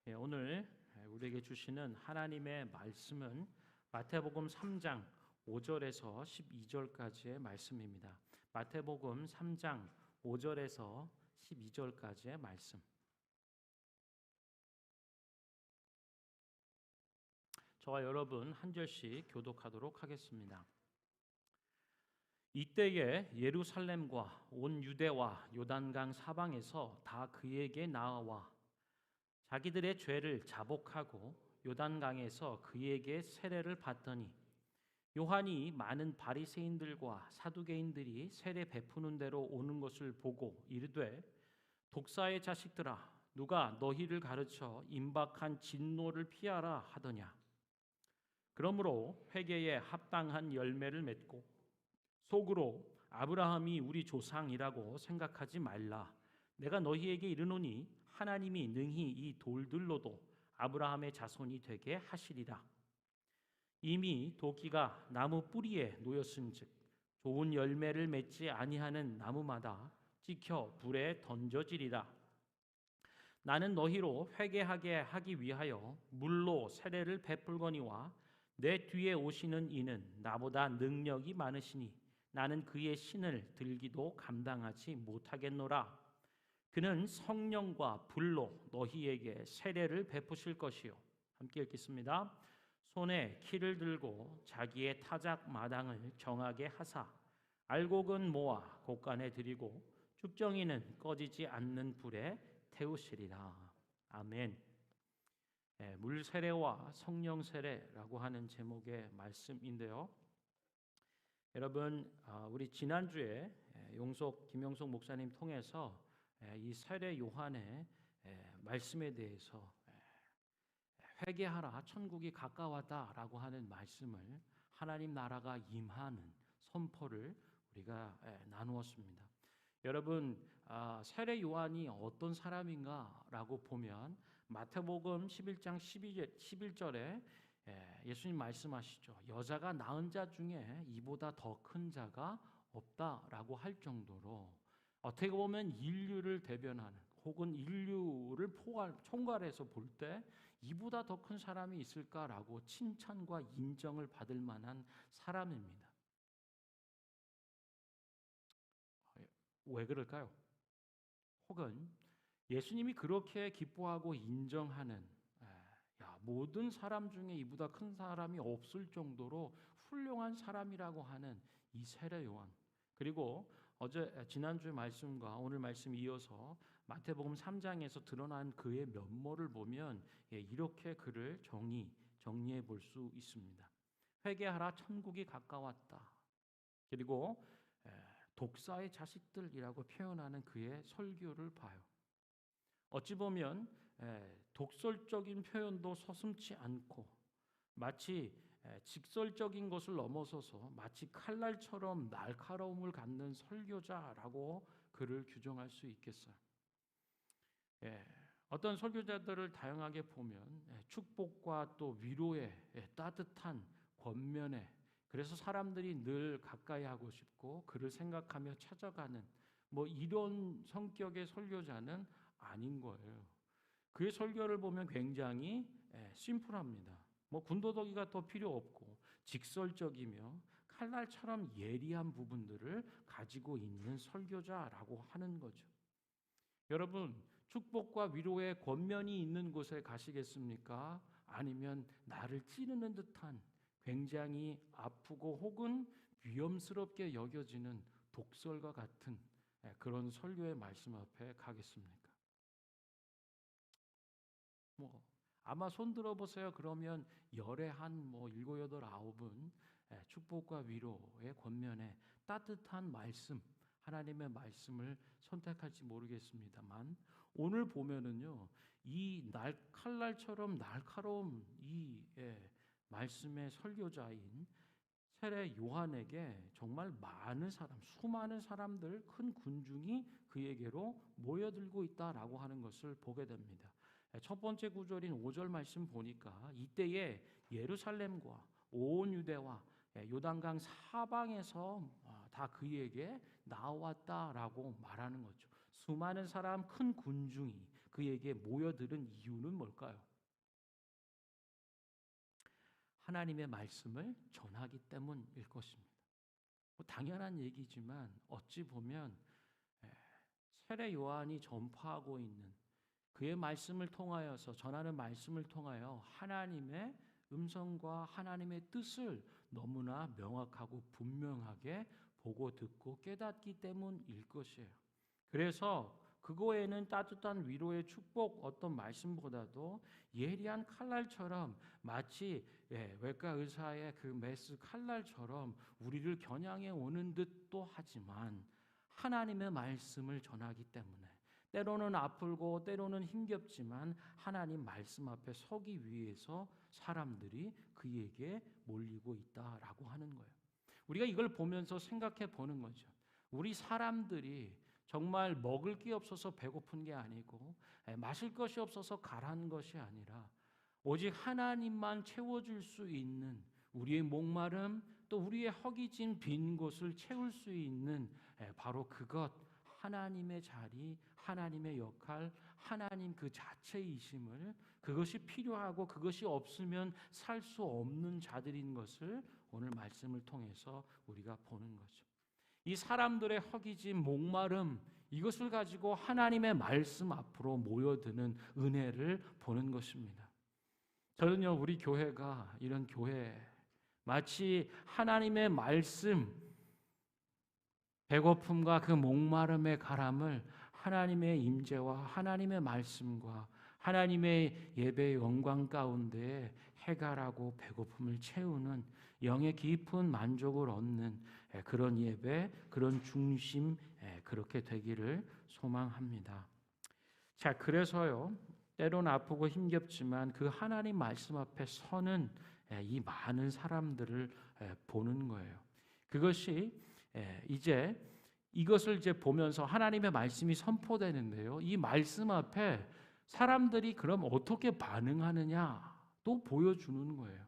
오늘 우리에게 주시는 하나님의 말씀은 마태복음 3장 5절에서 12절까지의 말씀입니다. 마태복음 3장 5절에서 12절까지의 말씀. 저와 여러분 한 절씩 교독하도록 하겠습니다. 이때에 예루살렘과 온 유대와 요단강 사방에서 다 그에게 나아와 자기들의 죄를 자복하고 요단강에서 그에게 세례를 받더니 요한이 많은 바리새인들과 사두개인들이 세례 베푸는 대로 오는 것을 보고 이르되 독사의 자식들아 누가 너희를 가르쳐 임박한 진노를 피하라 하더냐. 그러므로 회개에 합당한 열매를 맺고 속으로 아브라함이 우리 조상이라고 생각하지 말라. 내가 너희에게 이르노니 하나님이 능히 이 돌들로도 아브라함의 자손이 되게 하시리라. 이미 도끼가 나무 뿌리에 놓였은즉 좋은 열매를 맺지 아니하는 나무마다 찍혀 불에 던져지리라. 나는 너희로 회개하게 하기 위하여 물로 세례를 베풀거니와 내 뒤에 오시는 이는 나보다 능력이 많으시니 나는 그의 신을 들기도 감당하지 못하겠노라. 그는 성령과 불로 너희에게 세례를 베푸실 것이요. 함께 읽겠습니다. 손에 키를 들고 자기의 타작 마당을 정하게 하사 알곡은 모아 곳간에 들이고 쭉정이는 꺼지지 않는 불에 태우시리라. 아멘. 물 세례와 성령 세례라고 하는 제목의 말씀인데요. 여러분, 우리 지난주에 김용석 목사님 통해서 이 세례 요한의 말씀에 대해서 회개하라 천국이 가까웠다라고 하는 말씀을 하나님 나라가 임하는 선포를 우리가 나누었습니다. 여러분, 세례 요한이 어떤 사람인가라고 보면 마태복음 11장 11절에 예수님 말씀하시죠. 여자가 낳은 자 중에 이보다 더 큰 자가 없다라고 할 정도로 어떻게 보면 인류를 대변하는 혹은 인류를 총괄해서 볼 때 이보다 더 큰 사람이 있을까라고 칭찬과 인정을 받을 만한 사람입니다. 왜 그럴까요? 혹은 예수님이 그렇게 기뻐하고 인정하는 모든 사람 중에 이보다 큰 사람이 없을 정도로 훌륭한 사람이라고 하는 이 세례 요한, 그리고 지난주 말씀과 오늘 말씀 이어서 마태복음 3장에서 드러난 그의 면모를 보면 이렇게 그를 정리해 볼 수 있습니다. 회개하라 천국이 가까웠다. 그리고 독사의 자식들이라고 표현하는 그의 설교를 봐요. 어찌 보면 독설적인 표현도 서슴지 않고 마치 직설적인 것을 넘어서서 마치 칼날처럼 날카로움을 갖는 설교자라고 그를 규정할 수 있겠어요. 어떤 설교자들을 다양하게 보면 축복과 또 위로의 따뜻한 권면에, 그래서 사람들이 늘 가까이 하고 싶고 그를 생각하며 찾아가는 이런 성격의 설교자는 아닌 거예요. 그의 설교를 보면 굉장히 심플합니다. 군더더기가 더 필요 없고 직설적이며 칼날처럼 예리한 부분들을 가지고 있는 설교자라고 하는 거죠. 여러분, 축복과 위로의 권면이 있는 곳에 가시겠습니까? 아니면 나를 찌르는 듯한 굉장히 아프고 혹은 위험스럽게 여겨지는 독설과 같은 그런 설교의 말씀 앞에 가겠습니까? 아마 손 들어보세요. 그러면 열에 한 7, 8, 9은 축복과 위로의 권면에 따뜻한 말씀, 하나님의 말씀을 선택할지 모르겠습니다만 오늘 보면은요, 이 칼날처럼 날카로운 이 말씀의 설교자인 세례 요한에게 정말 수많은 사람들, 큰 군중이 그에게로 모여들고 있다라고 하는 것을 보게 됩니다. 첫 번째 구절인 5절 말씀 보니까 이때에 예루살렘과 온 유대와 요단강 사방에서 다 그에게 나왔다라고 말하는 거죠. 수많은 사람, 큰 군중이 그에게 모여드는 이유는 뭘까요? 하나님의 말씀을 전하기 때문일 것입니다. 당연한 얘기지만 어찌 보면 세례 요한이 전파하고 있는 그의 말씀을 통하여서 전하는 말씀을 통하여 하나님의 음성과 하나님의 뜻을 너무나 명확하고 분명하게 보고 듣고 깨닫기 때문일 것이에요. 그래서 그거에는 따뜻한 위로의 축복 어떤 말씀보다도 예리한 칼날처럼 마치 외과 의사의 그 메스 칼날처럼 우리를 겨냥해 오는 듯도 하지만 하나님의 말씀을 전하기 때문에 때로는 아프고 때로는 힘겹지만 하나님 말씀 앞에 서기 위해서 사람들이 그에게 몰리고 있다라고 하는 거예요. 우리가 이걸 보면서 생각해 보는 거죠. 우리 사람들이 정말 먹을 게 없어서 배고픈 게 아니고 마실 것이 없어서 가란 것이 아니라 오직 하나님만 채워줄 수 있는 우리의 목마름 또 우리의 허기진 빈 곳을 채울 수 있는 바로 그것 하나님의 자리, 하나님의 역할, 하나님 그 자체이심을 그것이 필요하고 그것이 없으면 살 수 없는 자들인 것을 오늘 말씀을 통해서 우리가 보는 거죠. 이 사람들의 허기진 목마름 이것을 가지고 하나님의 말씀 앞으로 모여드는 은혜를 보는 것입니다. 저는요 우리 교회가 이런 교회 마치 하나님의 말씀 배고픔과 그 목마름의 가람을 하나님의 임재와 하나님의 말씀과 하나님의 예배의 영광 가운데 해갈하고 배고픔을 채우는 영의 깊은 만족을 얻는 그런 예배, 그런 중심 그렇게 되기를 소망합니다. 자, 그래서요. 때로는 아프고 힘겹지만 그 하나님 말씀 앞에 서는 이 많은 사람들을 보는 거예요. 그것이 이제 이것을 이제 보면서 하나님의 말씀이 선포되는데요. 이 말씀 앞에 사람들이 그럼 어떻게 반응하느냐 또 보여주는 거예요.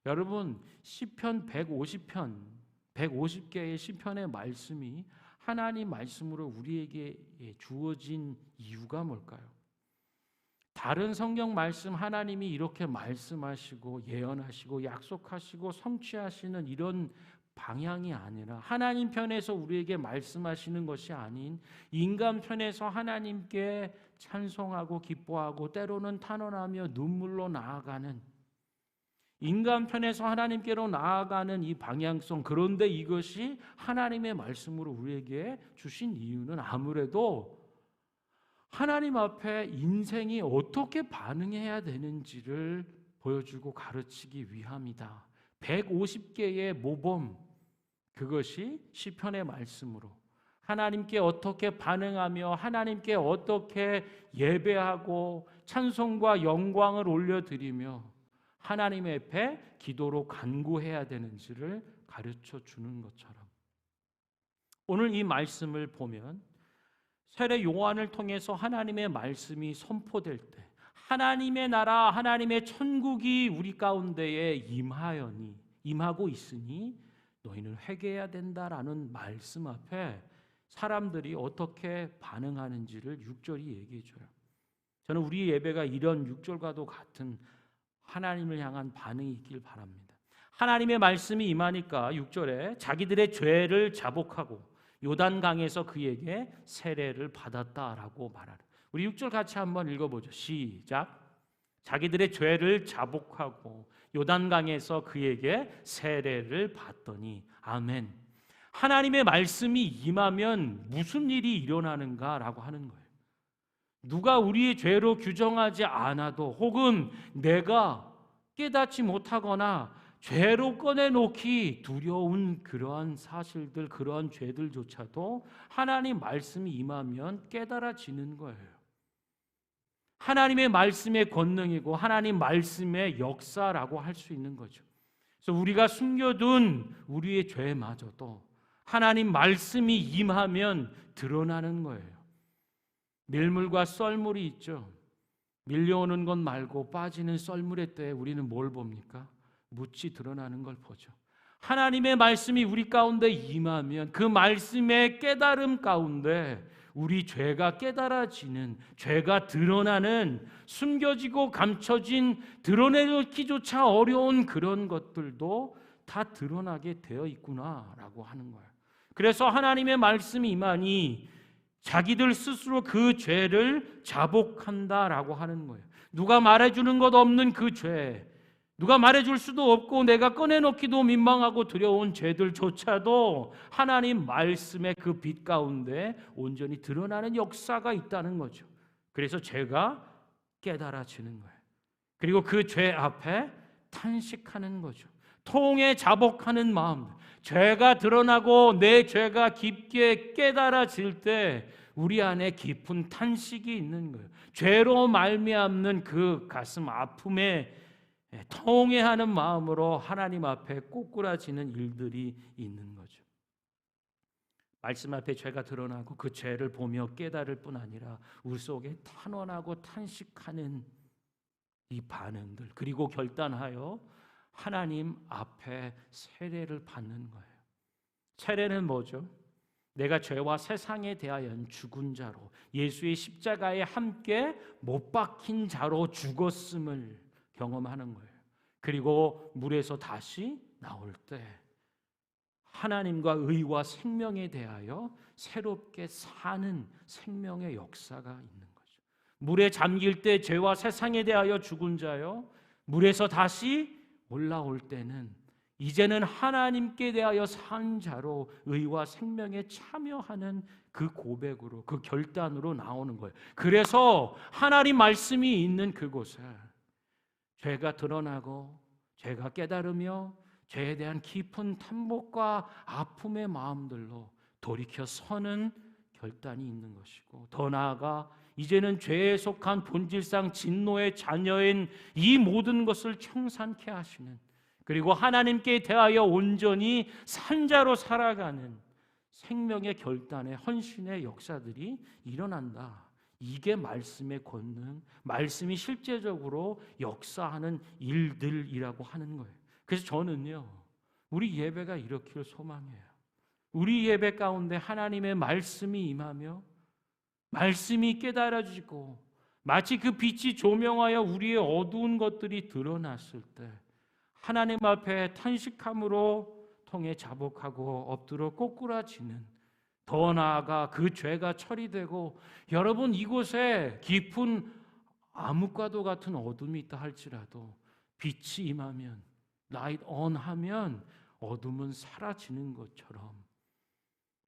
여러분 시편 150편 150개의 시편의 말씀이 하나님 말씀으로 우리에게 주어진 이유가 뭘까요? 다른 성경 말씀 하나님이 이렇게 말씀하시고 예언하시고 약속하시고 성취하시는 이런 방향이 아니라 하나님 편에서 우리에게 말씀하시는 것이 아닌 인간 편에서 하나님께 찬송하고 기뻐하고 때로는 탄원하며 눈물로 나아가는 인간 편에서 하나님께로 나아가는 이 방향성, 그런데 이것이 하나님의 말씀으로 우리에게 주신 이유는 아무래도 하나님 앞에 인생이 어떻게 반응해야 되는지를 보여주고 가르치기 위함이다. 150개의 모범, 그것이 시편의 말씀으로 하나님께 어떻게 반응하며 하나님께 어떻게 예배하고 찬송과 영광을 올려드리며 하나님 앞에 기도로 간구해야 되는지를 가르쳐 주는 것처럼 오늘 이 말씀을 보면 세례 요한을 통해서 하나님의 말씀이 선포될 때 하나님의 나라, 하나님의 천국이 우리 가운데에 임하고 있으니 너희는 회개해야 된다라는 말씀 앞에 사람들이 어떻게 반응하는지를 6절이 얘기해 줘요. 저는 우리 예배가 이런 6절과도 같은 하나님을 향한 반응이 있길 바랍니다. 하나님의 말씀이 임하니까 6절에 자기들의 죄를 자복하고 요단강에서 그에게 세례를 받았다라고 말하는. 우리 6절 같이 한번 읽어보죠. 시작. 자기들의 죄를 자복하고 요단강에서 그에게 세례를 받더니. 아멘. 하나님의 말씀이 임하면 무슨 일이 일어나는가라고 하는 거예요. 누가 우리의 죄로 규정하지 않아도 혹은 내가 깨닫지 못하거나 죄로 꺼내놓기 두려운 그러한 사실들, 그러한 죄들조차도 하나님 말씀이 임하면 깨달아지는 거예요. 하나님의 말씀의 권능이고 하나님 말씀의 역사라고 할 수 있는 거죠. 그래서 우리가 숨겨둔 우리의 죄마저도 하나님 말씀이 임하면 드러나는 거예요. 밀물과 썰물이 있죠. 밀려오는 것 말고 빠지는 썰물의 때에 우리는 뭘 봅니까? 묻이 드러나는 걸 보죠. 하나님의 말씀이 우리 가운데 임하면 그 말씀의 깨달음 가운데 우리 죄가 깨달아지는, 죄가 드러나는, 숨겨지고 감춰진, 드러내기조차 어려운 그런 것들도 다 드러나게 되어 있구나라고 하는 거예요. 그래서 하나님의 말씀이 임하니 자기들 스스로 그 죄를 자복한다라고 하는 거예요. 누가 말해주는 것 없는 그 죄, 누가 말해줄 수도 없고 내가 꺼내놓기도 민망하고 두려운 죄들조차도 하나님 말씀의 그 빛 가운데 온전히 드러나는 역사가 있다는 거죠. 그래서 죄가 깨달아지는 거예요. 그리고 그 죄 앞에 탄식하는 거죠. 통에 자복하는 마음, 죄가 드러나고 내 죄가 깊게 깨달아질 때 우리 안에 깊은 탄식이 있는 거예요. 죄로 말미암는 그 가슴 아픔에 통회하는 마음으로 하나님 앞에 꼬꾸라지는 일들이 있는 거죠. 말씀 앞에 죄가 드러나고 그 죄를 보며 깨달을 뿐 아니라 우리 속에 탄원하고 탄식하는 이 반응들, 그리고 결단하여 하나님 앞에 세례를 받는 거예요. 세례는 뭐죠? 내가 죄와 세상에 대하여 죽은 자로, 예수의 십자가에 함께 못 박힌 자로 죽었음을 경험하는 거예요. 그리고 물에서 다시 나올 때 하나님과 의와 생명에 대하여 새롭게 사는 생명의 역사가 있는 거죠. 물에 잠길 때 죄와 세상에 대하여 죽은 자요, 물에서 다시 올라올 때는 이제는 하나님께 대하여 산 자로 의와 생명에 참여하는 그 고백으로, 그 결단으로 나오는 거예요. 그래서 하나님 말씀이 있는 그곳에 죄가 드러나고 죄가 깨달으며 죄에 대한 깊은 탐복과 아픔의 마음들로 돌이켜 서는 결단이 있는 것이고, 더 나아가 이제는 죄에 속한 본질상 진노의 자녀인 이 모든 것을 청산케 하시는, 그리고 하나님께 대하여 온전히 산자로 살아가는 생명의 결단의 헌신의 역사들이 일어난다. 이게 말씀의 권능, 말씀이 실제적으로 역사하는 일들이라고 하는 거예요. 그래서 저는요, 우리 예배가 이렇기를 소망해요. 우리 예배 가운데 하나님의 말씀이 임하며 말씀이 깨달아지고 마치 그 빛이 조명하여 우리의 어두운 것들이 드러났을 때 하나님 앞에 탄식함으로 통해 자복하고 엎드려 꼬꾸라지는, 더 나아가 그 죄가 처리되고, 여러분 이곳에 깊은 암흑과도 같은 어둠이 있다 할지라도 빛이 임하면, 라이트 온 하면 어둠은 사라지는 것처럼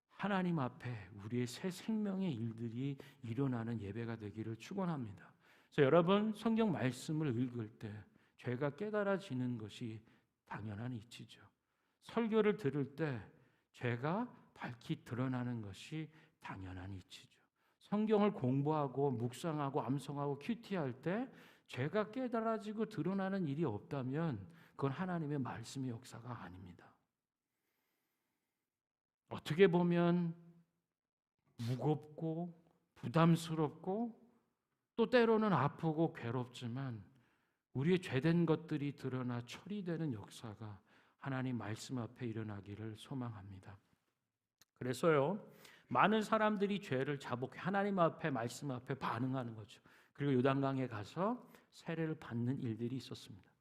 하나님 앞에 우리의 새 생명의 일들이 일어나는 예배가 되기를 축원합니다. 그래서 여러분 성경 말씀을 읽을 때 죄가 깨달아지는 것이 당연한 이치죠. 설교를 들을 때 죄가 밝히 드러나는 것이 당연한 이치죠. 성경을 공부하고 묵상하고 암송하고 큐티할 때 죄가 깨달아지고 드러나는 일이 없다면 그건 하나님의 말씀의 역사가 아닙니다. 어떻게 보면 무겁고 부담스럽고 또 때로는 아프고 괴롭지만 우리의 죄된 것들이 드러나 처리되는 역사가 하나님 말씀 앞에 일어나기를 소망합니다. 그래서요, 많은 사람들이 죄를 자복해 하나님 앞에 말씀 앞에 반응하는 거죠. 그리고 요단강에 가서 세례를 받는 일들이 있었습니다.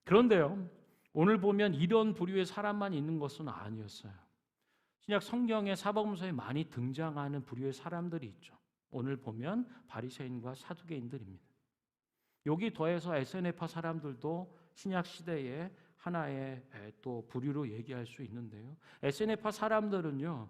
그런데요, 오늘 보면 이런 부류의 사람만 있는 것은 아니었어요. 신약 성경의 사복음서에 많이 등장하는 부류의 사람들이 있죠. 오늘 보면 바리새인과 사두개인들입니다. 여기 더해서 에세네파 사람들도 신약 시대에 하나의 또 부류로 얘기할 수 있는데요. 에세네파 사람들은요,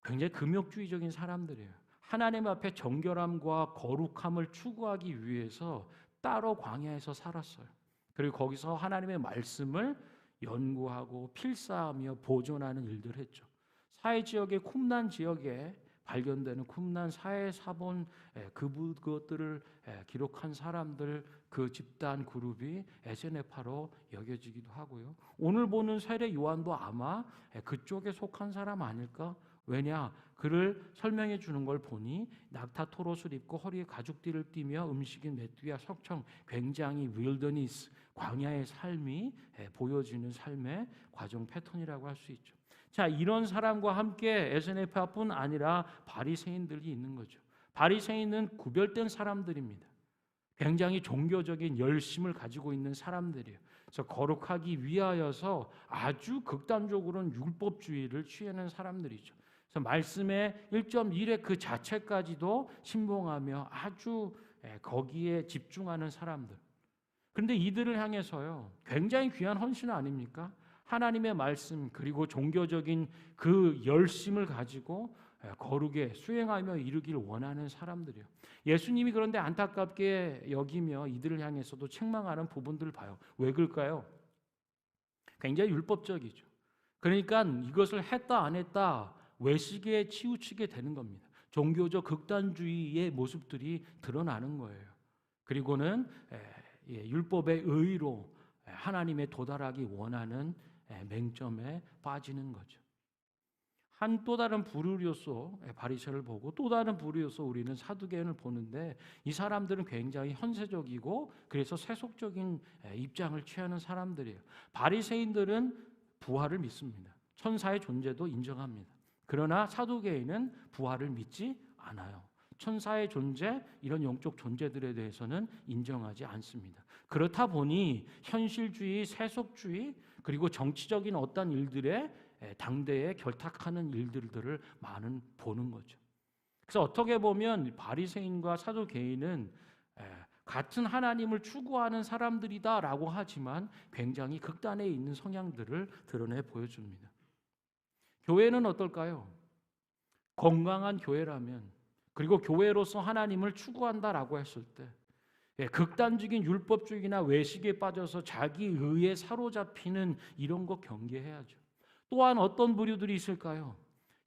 굉장히 금욕주의적인 사람들이에요. 하나님 앞에 정결함과 거룩함을 추구하기 위해서 따로 광야에서 살았어요. 그리고 거기서 하나님의 말씀을 연구하고 필사하며 보존하는 일들을 했죠. 사해 지역의 쿰난 지역에 발견되는 쿰난 사해 사본 그것들을 기록한 사람들, 그 집단 그룹이 에세네파로 여겨지기도 하고요. 오늘 보는 세례 요한도 아마 그쪽에 속한 사람 아닐까? 왜냐? 그를 설명해 주는 걸 보니 낙타 토롯을 입고 허리에 가죽띠를 띠며 음식인 메뚜기와 석청, 굉장히 윌더니스, 광야의 삶이 보여지는 삶의 과정 패턴이라고 할 수 있죠. 자, 이런 사람과 함께 에스네파뿐 아니라 바리새인들이 있는 거죠. 바리새인은 구별된 사람들입니다. 굉장히 종교적인 열심을 가지고 있는 사람들이에요. 그래서 거룩하기 위하여서 아주 극단적으로는 율법주의를 취하는 사람들이죠. 그래서 말씀의 1.1의 그 자체까지도 신봉하며 아주 거기에 집중하는 사람들. 그런데 이들을 향해서요, 굉장히 귀한 헌신 아닙니까? 하나님의 말씀 그리고 종교적인 그 열심을 가지고 거룩에 수행하며 이루기를 원하는 사람들이에요. 예수님이 그런데 안타깝게 여기며 이들을 향해서도 책망하는 부분들을 봐요. 왜 그럴까요? 굉장히 율법적이죠. 그러니까 이것을 했다 안 했다 외식에 치우치게 되는 겁니다. 종교적 극단주의의 모습들이 드러나는 거예요. 그리고는 율법의 의로 하나님에 도달하기 원하는 맹점에 빠지는 거죠. 한 또 다른 부류로서 바리새를 보고 또 다른 부류로서 우리는 사두개인을 보는데 이 사람들은 굉장히 현세적이고 그래서 세속적인 입장을 취하는 사람들이에요. 바리새인들은 부활을 믿습니다. 천사의 존재도 인정합니다. 그러나 사두개인은 부활을 믿지 않아요. 천사의 존재, 이런 영적 존재들에 대해서는 인정하지 않습니다. 그렇다 보니 현실주의, 세속주의, 그리고 정치적인 어떤 일들에 당대에 결탁하는 일들을 많은 보는 거죠. 그래서 어떻게 보면 바리새인과 사두개인은 같은 하나님을 추구하는 사람들이다라고 하지만 굉장히 극단에 있는 성향들을 드러내 보여줍니다. 교회는 어떨까요? 건강한 교회라면, 그리고 교회로서 하나님을 추구한다라고 했을 때 극단적인 율법주의나 외식에 빠져서 자기 의에 사로잡히는 이런 거 경계해야죠. 또한 어떤 부류들이 있을까요?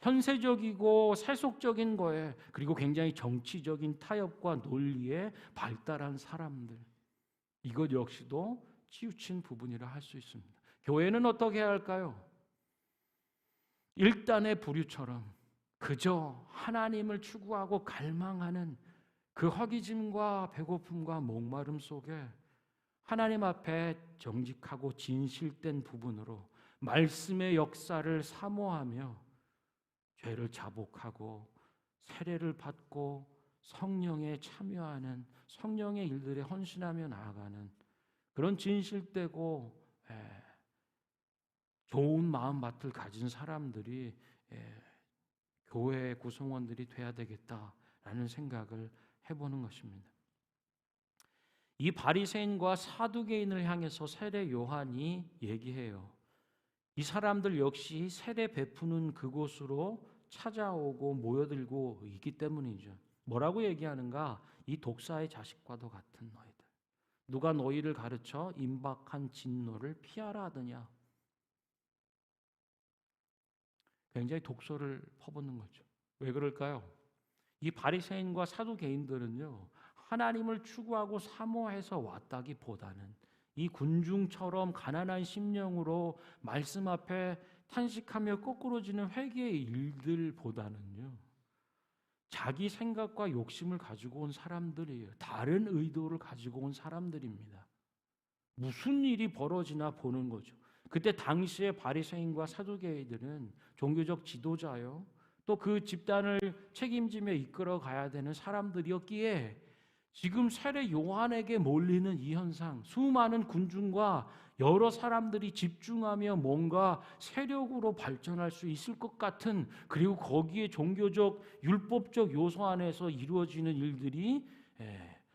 현세적이고 세속적인 거에, 그리고 굉장히 정치적인 타협과 논리에 발달한 사람들, 이것 역시도 치우친 부분이라 할 수 있습니다. 교회는 어떻게 해야 할까요? 일단의 부류처럼 그저 하나님을 추구하고 갈망하는 그 허기짐과 배고픔과 목마름 속에 하나님 앞에 정직하고 진실된 부분으로 말씀의 역사를 사모하며 죄를 자복하고 세례를 받고 성령에 참여하는, 성령의 일들에 헌신하며 나아가는 그런 진실되고 좋은 마음밭을 가진 사람들이 교회의 구성원들이 돼야 되겠다라는 생각을 해보는 것입니다. 이 바리새인과 사두개인을 향해서 세례 요한이 얘기해요. 이 사람들 역시 세례 베푸는 그곳으로 찾아오고 모여들고 있기 때문이죠. 뭐라고 얘기하는가? 이 독사의 자식과도 같은 너희들. 누가 너희를 가르쳐 임박한 진노를 피하라 하더냐? 굉장히 독소를 퍼붓는 거죠. 왜 그럴까요? 이 바리새인과 사두개인들은요, 하나님을 추구하고 사모해서 왔다기보다는 이 군중처럼 가난한 심령으로 말씀 앞에 탄식하며 거꾸러지는 회개의 일들보다는요, 자기 생각과 욕심을 가지고 온 사람들이에요. 다른 의도를 가지고 온 사람들입니다. 무슨 일이 벌어지나 보는 거죠. 그때 당시에 바리새인과 사두개인들은 종교적 지도자요, 또 그 집단을 책임지며 이끌어 가야 되는 사람들이었기에 지금 세례 요한에게 몰리는 이 현상, 수많은 군중과 여러 사람들이 집중하며 뭔가 세력으로 발전할 수 있을 것 같은, 그리고 거기에 종교적 율법적 요소 안에서 이루어지는 일들이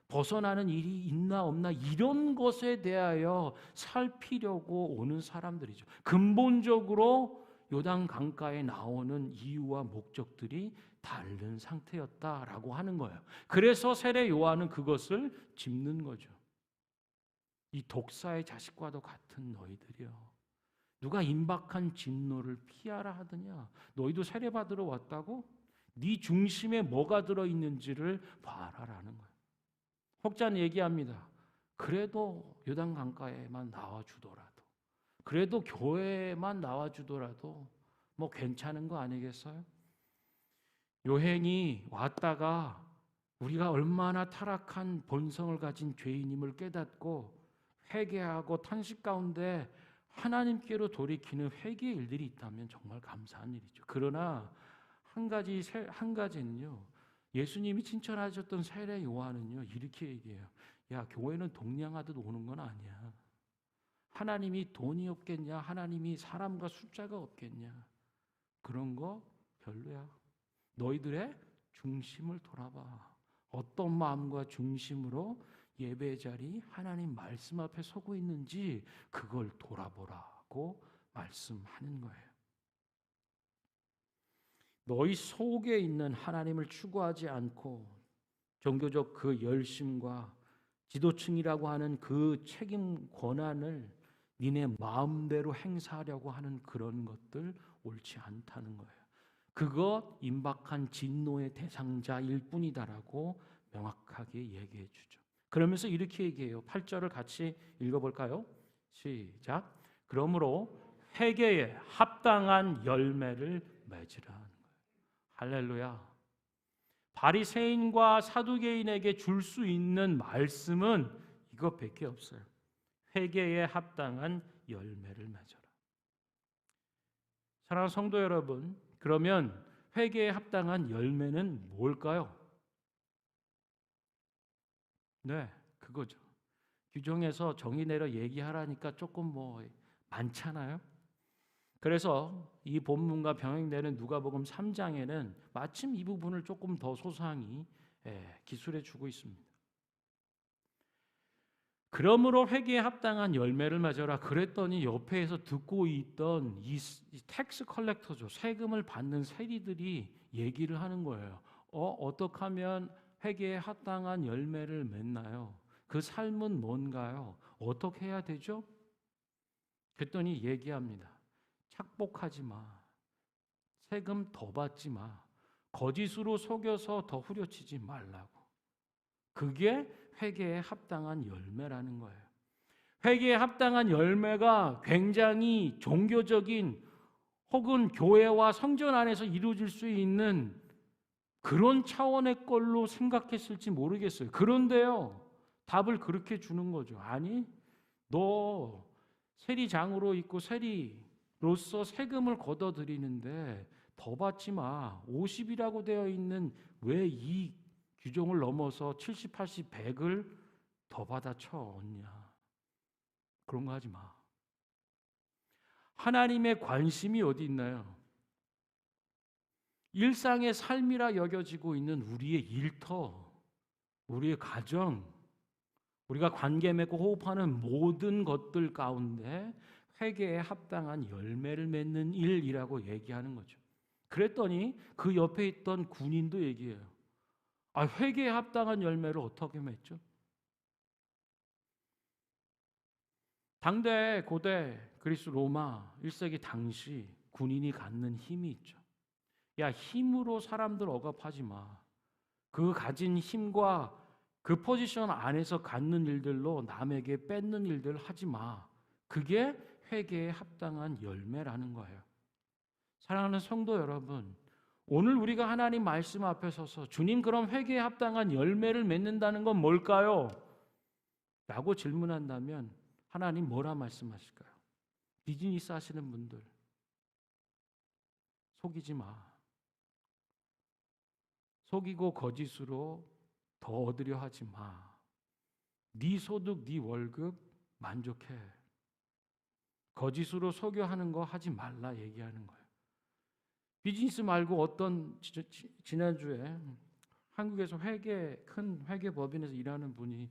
벗어나는 일이 있나 없나, 이런 것에 대하여 살피려고 오는 사람들이죠. 근본적으로 요단 강가에 나오는 이유와 목적들이 다른 상태였다라고 하는 거예요. 그래서 세례 요한은 그것을 짚는 거죠. 이 독사의 자식과도 같은 너희들이여, 누가 임박한 진노를 피하라 하더냐? 너희도 세례 받으러 왔다고? 네 중심에 뭐가 들어있는지를 봐라라는 거예요. 혹자는 얘기합니다. 그래도 요단 강가에만 나와주더라도, 그래도 교회에만 나와주더라도 뭐 괜찮은 거 아니겠어요? 요행이 왔다가 우리가 얼마나 타락한 본성을 가진 죄인임을 깨닫고 회개하고 탄식 가운데 하나님께로 돌이키는 회개의 일들이 있다면 정말 감사한 일이죠. 그러나 한 가지는요. 예수님이 칭찬하셨던 세례 요한은요. 이렇게 얘기해요. 야, 교회는 동냥하듯 오는 건 아니야. 하나님이 돈이 없겠냐? 하나님이 사람과 숫자가 없겠냐? 그런 거 별로야. 너희들의 중심을 돌아봐. 어떤 마음과 중심으로 예배 자리 하나님 말씀 앞에 서고 있는지 그걸 돌아보라고 말씀하는 거예요. 너희 속에 있는 하나님을 추구하지 않고 종교적 그 열심과 지도층이라고 하는 그 책임 권한을 니네 마음대로 행사하려고 하는 그런 것들 옳지 않다는 거예요. 그것 임박한 진노의 대상자일 뿐이다라고 명확하게 얘기해 주죠. 그러면서 이렇게 얘기해요. 8절을 같이 읽어볼까요? 시작. 그러므로 회개에 합당한 열매를 맺으라 하는 거예요. 할렐루야. 바리새인과 사두개인에게 줄 수 있는 말씀은 이것밖에 없어요. 회개에 합당한 열매를 맺어라. 사랑하는 성도 여러분, 그러면 회개에 합당한 열매는 뭘까요? 네, 그거죠. 규정에서 정의 내려 얘기하라니까 조금 많잖아요. 그래서 이 본문과 병행되는 누가복음 3장에는 마침 이 부분을 조금 더 소상히 기술해 주고 있습니다. 그러므로 회개에 합당한 열매를 맺어라. 그랬더니 옆에서 듣고 있던 이 텍스 컬렉터죠. 세금을 받는 세리들이 얘기를 하는 거예요. 어떻게 하면 회개에 합당한 열매를 맺나요? 그 삶은 뭔가요? 어떻게 해야 되죠? 그랬더니 얘기합니다. 착복하지 마. 세금 더 받지 마. 거짓으로 속여서 더 후려치지 말라고. 그게 회개에 합당한 열매라는 거예요. 회개에 합당한 열매가 굉장히 종교적인 혹은 교회와 성전 안에서 이루어질 수 있는 그런 차원의 걸로 생각했을지 모르겠어요. 그런데요, 답을 그렇게 주는 거죠. 아니, 너 세리장으로 있고 세리로서 세금을 걷어들이는데 더 받지 마. 50이라고 되어 있는 왜 이 규정을 넘어서 70, 80, 100을 더 받아쳐 얻냐. 그런 거 하지 마. 하나님의 관심이 어디 있나요? 일상의 삶이라 여겨지고 있는 우리의 일터, 우리의 가정, 우리가 관계 맺고 호흡하는 모든 것들 가운데 회개에 합당한 열매를 맺는 일이라고 얘기하는 거죠. 그랬더니 그 옆에 있던 군인도 얘기해요. 회개에 합당한 열매를 어떻게 맺죠? 당대 고대 그리스 로마 1세기 당시 군인이 갖는 힘이 있죠. 야, 힘으로 사람들 억압하지 마. 그 가진 힘과 그 포지션 안에서 갖는 일들로 남에게 뺏는 일들 하지 마. 그게 회개에 합당한 열매라는 거예요. 사랑하는 성도 여러분, 오늘 우리가 하나님 말씀 앞에 서서 주님, 그럼 회개에 합당한 열매를 맺는다는 건 뭘까요? 라고 질문한다면 하나님 뭐라 말씀하실까요? 비즈니스 하시는 분들 속이지 마. 속이고 거짓으로 더 얻으려 하지 마. 네 소득, 네 월급 만족해. 거짓으로 속여 하는 거 하지 말라 얘기하는 거예요. 비즈니스 말고 어떤 지난주에 한국에서 큰 회계법인에서 일하는 분이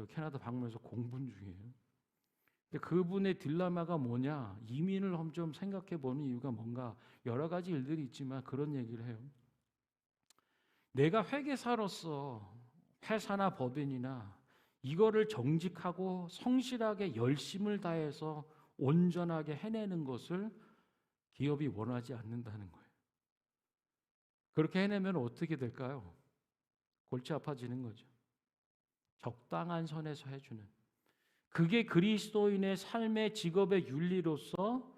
캐나다 방문해서 공부 중이에요. 근데 그분의 딜레마가 뭐냐? 이민을 좀 생각해 보는 이유가 뭔가 여러 가지 일들이 있지만 그런 얘기를 해요. 내가 회계사로서 회사나 법인이나 이거를 정직하고 성실하게 열심을 다해서 온전하게 해내는 것을 기업이 원하지 않는다는 거예요. 그렇게 해내면 어떻게 될까요? 골치 아파지는 거죠. 적당한 선에서 해주는. 그게 그리스도인의 삶의 직업의 윤리로서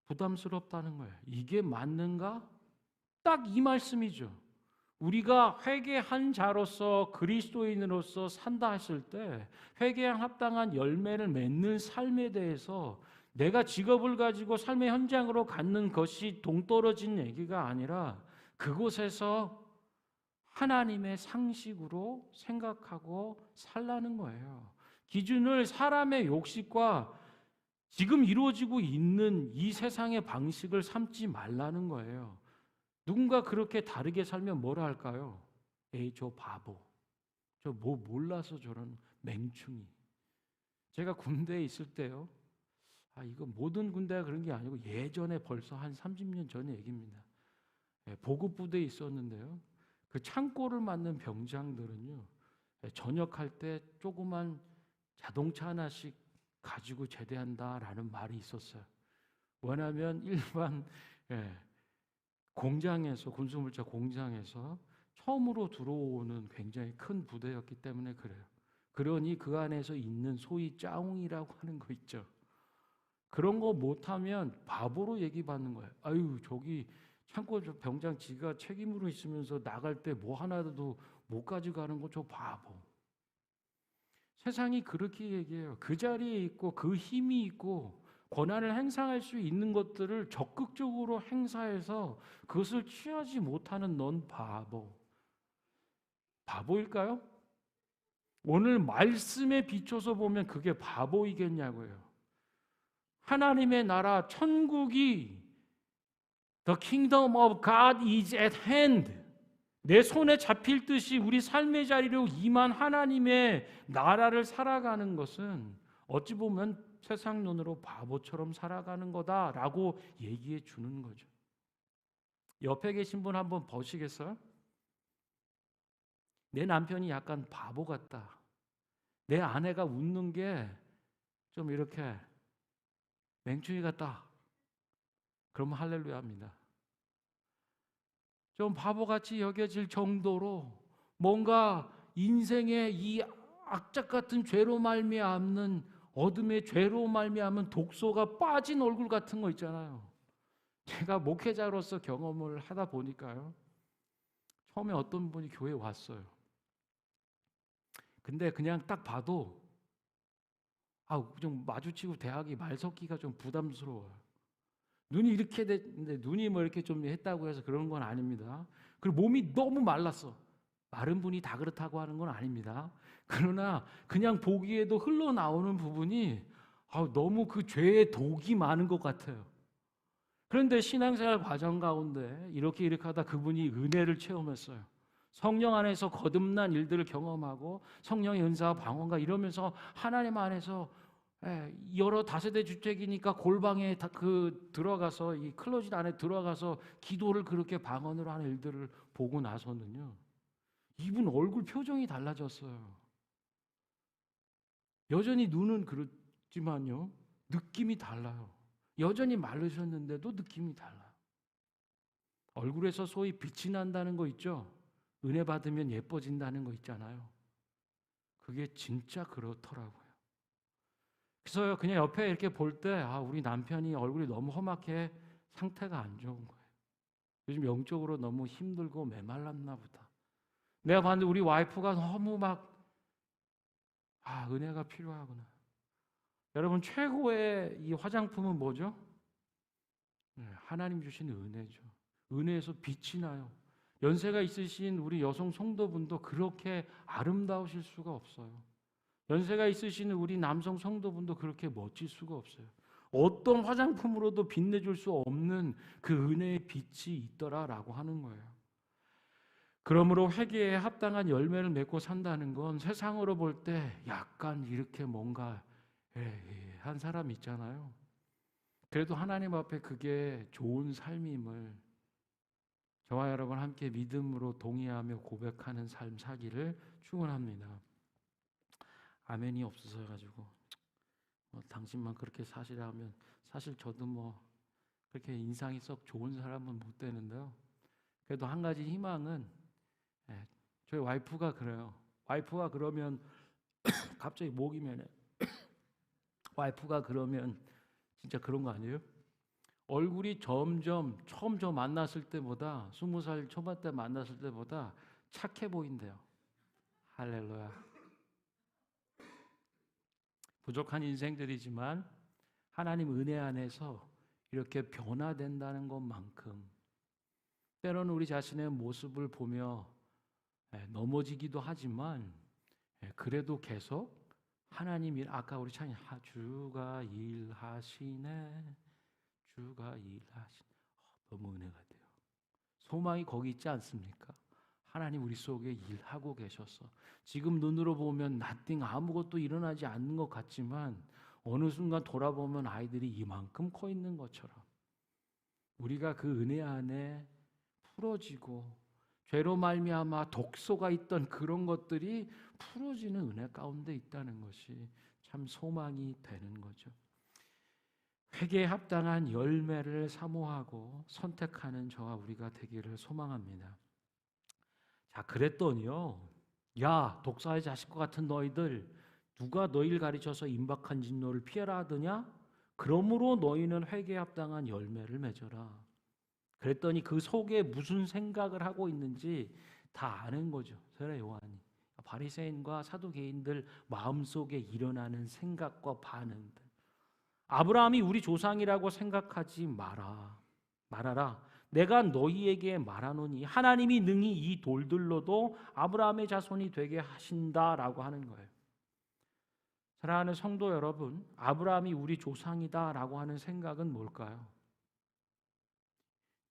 부담스럽다는 거예요. 이게 맞는가? 딱 이 말씀이죠. 우리가 회개한 자로서 그리스도인으로서 산다 했을 때 회개에 합당한 열매를 맺는 삶에 대해서 내가 직업을 가지고 삶의 현장으로 갖는 것이 동떨어진 얘기가 아니라 그곳에서 하나님의 상식으로 생각하고 살라는 거예요. 기준을 사람의 욕심과 지금 이루어지고 있는 이 세상의 방식을 삼지 말라는 거예요. 누군가 그렇게 다르게 살면 뭐라 할까요? 에이, 저 바보. 저 뭐 몰라서 저런 맹충이. 제가 군대에 있을 때요. 이거 모든 군대가 그런 게 아니고 예전에 벌써 한 30년 전의 얘기입니다. 보급부대에 있었는데요. 그 창고를 맡는 병장들은요. 전역할 때 조그만 자동차 하나씩 가지고 제대한다라는 말이 있었어요. 왜냐하면 일반 공장에서 군수물자 공장에서 처음으로 들어오는 굉장히 큰 부대였기 때문에 그래요. 그러니 그 안에서 있는 소위 짜웅이라고 하는 거 있죠. 그런 거 못하면 바보로 얘기받는 거예요. 아유, 저기 창고 병장 지가 책임으로 있으면서 나갈 때 뭐 하나도 못 가져가는 거 저 바보. 세상이 그렇게 얘기해요. 그 자리에 있고 그 힘이 있고 권한을 행사할 수 있는 것들을 적극적으로 행사해서 그것을 취하지 못하는 넌 바보. 바보일까요? 오늘 말씀에 비춰서 보면 그게 바보이겠냐고요. 하나님의 나라 천국이 The kingdom of God is at hand. 내 손에 잡힐 듯이 우리 삶의 자리로 임한 하나님의 나라를 살아가는 것은 어찌 보면 세상 눈으로 바보처럼 살아가는 거다라고 얘기해 주는 거죠. 옆에 계신 분 한번 보시겠어요? 내 남편이 약간 바보 같다. 내 아내가 웃는 게 좀 이렇게 맹충이 같다. 그러면 할렐루야 합니다. 좀 바보같이 여겨질 정도로 뭔가 인생의 이 악착 같은 죄로 말미암는 어둠의 죄로 말미암은 독소가 빠진 얼굴 같은 거 있잖아요. 제가 목회자로서 경험을 하다 보니까요. 처음에 어떤 분이 교회에 왔어요. 근데 그냥 딱 봐도 좀 마주치고 대하기 말 섞기가 좀 부담스러워요. 눈이 이렇게 됐는데 눈이 뭐 이렇게 좀 했다고 해서 그런 건 아닙니다. 그리고 몸이 너무 말랐어. 마른 분이 다 그렇다고 하는 건 아닙니다. 그러나 그냥 보기에도 흘러나오는 부분이 너무 그 죄의 독이 많은 것 같아요. 그런데 신앙생활 과정 가운데 이렇게 하다 그분이 은혜를 체험했어요. 성령 안에서 거듭난 일들을 경험하고 성령의 은사와 방언과 이러면서 하나님 안에서 여러 다세대 주택이니까 골방에 들어가서 이 클로짓 안에 들어가서 기도를 그렇게 방언으로 하는 일들을 보고 나서는요. 이분 얼굴 표정이 달라졌어요. 여전히 눈은 그렇지만요. 느낌이 달라요. 여전히 마르셨는데도 느낌이 달라요. 얼굴에서 소위 빛이 난다는 거 있죠? 은혜 받으면 예뻐진다는 거 있잖아요. 그게 진짜 그렇더라고요. 그래서 그냥 옆에 이렇게 볼 때 우리 남편이 얼굴이 너무 험악해 상태가 안 좋은 거예요. 요즘 영적으로 너무 힘들고 메말랐나 보다. 내가 봤는데 우리 와이프가 너무 은혜가 필요하구나. 여러분 최고의 이 화장품은 뭐죠? 하나님 주신 은혜죠. 은혜에서 빛이 나요. 연세가 있으신 우리 여성 성도분도 그렇게 아름다우실 수가 없어요. 연세가 있으신 우리 남성 성도분도 그렇게 멋질 수가 없어요. 어떤 화장품으로도 빛내줄 수 없는 그 은혜의 빛이 있더라라고 하는 거예요. 그러므로 회개에 합당한 열매를 맺고 산다는 건 세상으로 볼 때 약간 이렇게 뭔가 한 사람 있잖아요. 그래도 하나님 앞에 그게 좋은 삶임을 저와 여러분 함께 믿음으로 동의하며 고백하는 삶 사기를 축원합니다. 아멘이 없어서 가지고 당신만 그렇게 사시라 하면 사실 저도 그렇게 인상이 썩 좋은 사람은 못 되는데요. 그래도 한 가지 희망은 저희 와이프가 그래요. 와이프가 그러면 갑자기 목이 메네. 와이프가 그러면 진짜 그런 거 아니에요? 얼굴이 점점 처음 저 만났을 때보다 20살 초반 때 만났을 때보다 착해 보인대요. 할렐루야. 부족한 인생들이지만 하나님 은혜 안에서 이렇게 변화된다는 것만큼 때로는 우리 자신의 모습을 보며 넘어지기도 하지만 그래도 계속 하나님 일, 아까 우리 찬양 주가 일하시네, 주가 일하시네. 너무 은혜가 돼요. 소망이 거기 있지 않습니까? 하나님 우리 속에 일하고 계셔서 지금 눈으로 보면 nothing, 아무것도 일어나지 않는 것 같지만 어느 순간 돌아보면 아이들이 이만큼 커 있는 것처럼 우리가 그 은혜 안에 풀어지고 죄로 말미암아 독소가 있던 그런 것들이 풀어지는 은혜 가운데 있다는 것이 참 소망이 되는 거죠. 회개에 합당한 열매를 사모하고 선택하는 저와 우리가 되기를 소망합니다. 자, 그랬더니요, 야 독사의 자식과 같은 너희들, 누가 너희를 가르쳐서 임박한 진노를 피하라 하더냐? 그러므로 너희는 회개에 합당한 열매를 맺어라. 그랬더니 그 속에 무슨 생각을 하고 있는지 다 아는 거죠. 세례 요한이. 바리새인과 사두개인들 마음속에 일어나는 생각과 반응들. 아브라함이 우리 조상이라고 생각하지 말아라. 내가 너희에게 말하노니 하나님이 능히 이 돌들로도 아브라함의 자손이 되게 하신다라고 하는 거예요. 사랑하는 성도 여러분, 아브라함이 우리 조상이다라고 하는 생각은 뭘까요?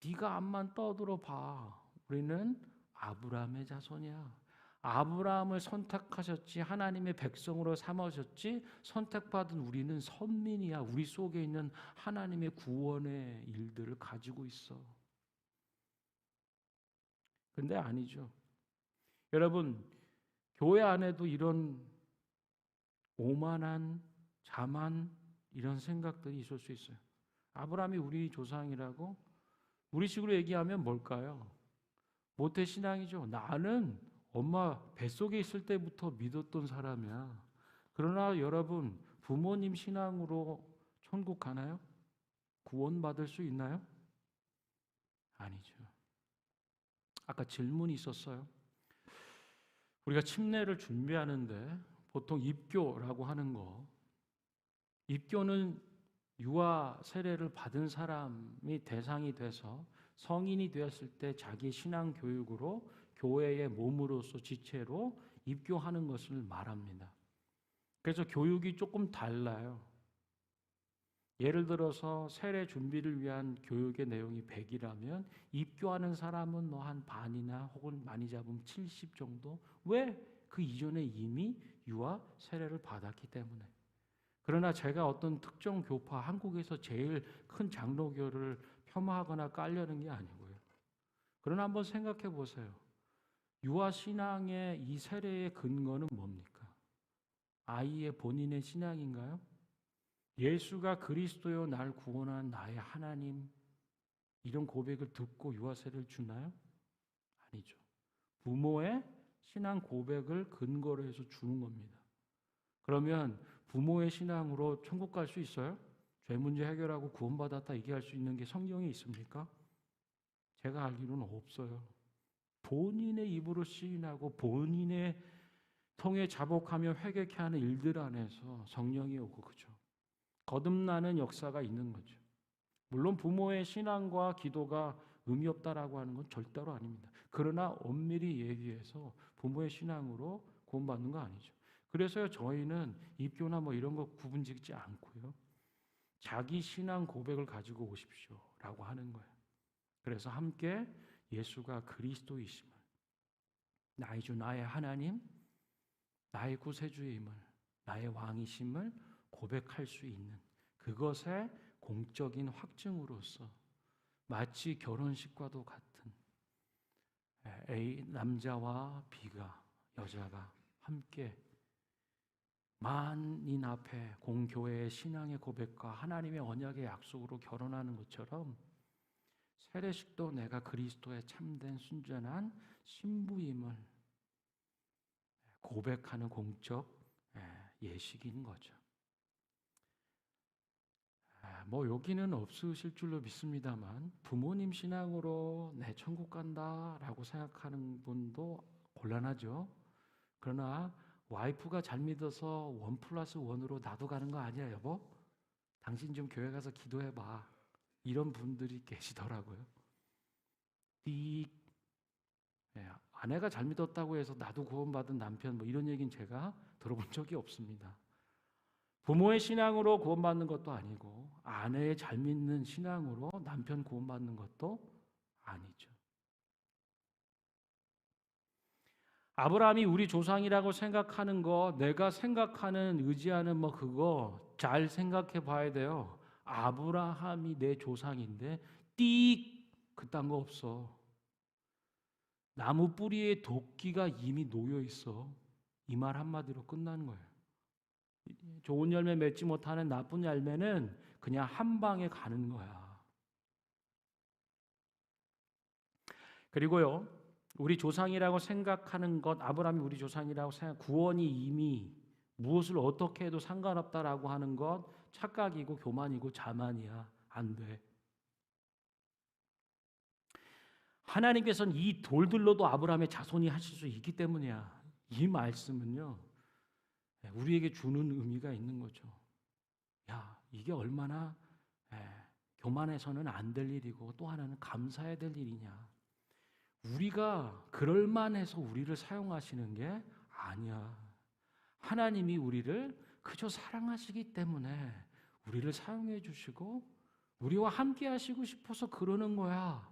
네가 앞만 떠들어 봐. 우리는 아브라함의 자손이야. 아브라함을 선택하셨지, 하나님의 백성으로 삼으셨지, 선택받은 우리는 선민이야. 우리 속에 있는 하나님의 구원의 일들을 가지고 있어. 근데 아니죠. 여러분, 교회 안에도 이런 오만한, 자만 이런 생각들이 있을 수 있어요. 아브라함이 우리 조상이라고? 우리 식으로 얘기하면 뭘까요? 모태신앙이죠. 나는 엄마 뱃속에 있을 때부터 믿었던 사람이야. 그러나 여러분, 부모님 신앙으로 천국 가나요? 구원받을 수 있나요? 아니죠. 아까 질문이 있었어요. 우리가 침례를 준비하는데 보통 입교라고 하는 거, 입교는 유아 세례를 받은 사람이 대상이 돼서 성인이 되었을 때 자기 신앙 교육으로 교회의 몸으로서 지체로 입교하는 것을 말합니다. 그래서 교육이 조금 달라요. 예를 들어서 세례 준비를 위한 교육의 내용이 100이라면 입교하는 사람은 뭐 한 반이나 혹은 많이 잡으면 70 정도? 왜? 그 이전에 이미 유아 세례를 받았기 때문에. 그러나 제가 어떤 특정 교파, 한국에서 제일 큰 장로교를 폄하하거나 깔려는 게 아니고요. 그러나 한번 생각해 보세요. 유아 신앙의 이 세례의 근거는 뭡니까? 아이의 본인의 신앙인가요? 예수가 그리스도요 날 구원한 나의 하나님, 이런 고백을 듣고 유아 세례를 주나요? 아니죠. 부모의 신앙 고백을 근거로 해서 주는 겁니다. 그러면 부모의 신앙으로 천국 갈 수 있어요? 죄 문제 해결하고 구원받았다 얘기할 수 있는 게 성경에 있습니까? 제가 알기로는 없어요. 본인의 입으로 시인하고 본인의 통해 자복하며 회개케 하는 일들 안에서 성령이 오고, 그죠? 거듭나는 역사가 있는 거죠. 물론 부모의 신앙과 기도가 의미 없다라고 하는 건 절대로 아닙니다. 그러나 엄밀히 얘기해서 부모의 신앙으로 구원받는 거 아니죠. 그래서요, 저희는 입교나 뭐 이런 거 구분짓지 않고요, 자기 신앙 고백을 가지고 오십시오라고 하는 거예요. 그래서 함께 예수가 그리스도이심을, 나의 주 나의 하나님, 나의 구세주임을, 나의 왕이심을 고백할 수 있는 그것의 공적인 확증으로서 마치 결혼식과도 같은 A 남자와 B가, 여자가 함께 만인 앞에 공교회의 신앙의 고백과 하나님의 언약의 약속으로 결혼하는 것처럼 세례식도 내가 그리스도의 참된 순전한 신부임을 고백하는 공적 예식인 거죠. 뭐 여기는 없으실 줄로 믿습니다만 부모님 신앙으로 내 천국 간다라고 생각하는 분도 곤란하죠. 그러나 와이프가 잘 믿어서 1+1으로 나도 가는 거 아니야, 여보? 당신 좀 교회 가서 기도해봐. 이런 분들이 계시더라고요. 띡. 예, 아내가 잘 믿었다고 해서 나도 구원받은 남편 뭐 이런 얘기는 제가 들어본 적이 없습니다. 부모의 신앙으로 구원받는 것도 아니고 아내의 잘 믿는 신앙으로 남편 구원받는 것도 아니죠. 아브라함이 우리 조상이라고 생각하는 거, 내가 생각하는 의지하는 뭐 그거 잘 생각해 봐야 돼요. 아브라함이 내 조상인데 띡 그딴 거 없어. 나무 뿌리에 도끼가 이미 놓여 있어. 이 말 한마디로 끝나는 거예요. 좋은 열매 맺지 못하는 나쁜 열매는 그냥 한 방에 가는 거야. 그리고요, 우리 조상이라고 생각하는 것, 아브라함이 우리 조상이라고 생각, 구원이 이미 무엇을 어떻게 해도 상관없다라고 하는 것 착각이고 교만이고 자만이야. 안 돼. 하나님께서는 이 돌들로도 아브라함의 자손이 하실 수 있기 때문이야. 이 말씀은요, 우리에게 주는 의미가 있는 거죠. 야, 이게 얼마나 교만해서는 안 될 일이고 또 하나는 감사해야 될 일이냐. 우리가 그럴만해서 우리를 사용하시는 게 아니야. 하나님이 우리를 그저 사랑하시기 때문에 우리를 사용해 주시고 우리와 함께 하시고 싶어서 그러는 거야.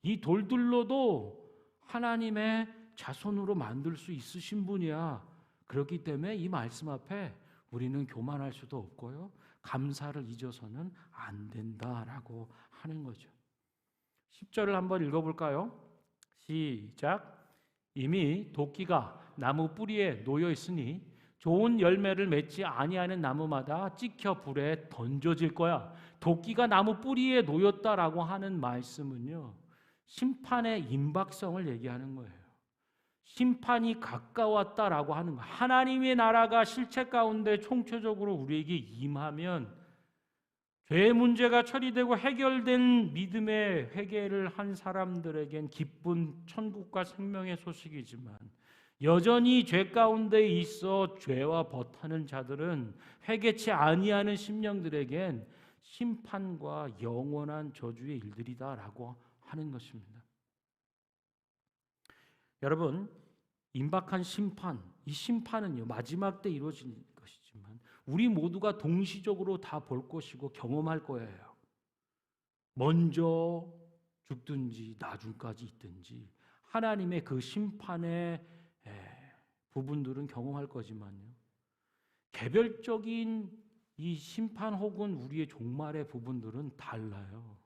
이 돌들로도 하나님의 자손으로 만들 수 있으신 분이야. 그렇기 때문에 이 말씀 앞에 우리는 교만할 수도 없고요. 감사를 잊어서는 안 된다라고 하는 거죠. 10절을 한번 읽어볼까요? 시작. 이미 도끼가 나무 뿌리에 놓여 있으니 좋은 열매를 맺지 아니하는 나무마다 찍혀 불에 던져질 거야. 도끼가 나무 뿌리에 놓였다라고 하는 말씀은요, 심판의 임박성을 얘기하는 거예요. 심판이 가까웠다라고 하는 거. 하나님의 나라가 실체 가운데 총체적으로 우리에게 임하면 죄의 문제가 처리되고 해결된 믿음의 회개를 한 사람들에겐 기쁜 천국과 생명의 소식이지만 여전히 죄 가운데 있어 죄와 버타는 자들은 회개치 아니하는 심령들에겐 심판과 영원한 저주의 일들이다라고 하는 것입니다. 여러분, 임박한 심판, 이 심판은요 마지막 때 이루어진 것이지만 우리 모두가 동시적으로 다 볼 것이고 경험할 거예요. 먼저 죽든지 나중까지 있든지 하나님의 그 심판의 부분들은 경험할 거지만요, 개별적인 이 심판 혹은 우리의 종말의 부분들은 달라요.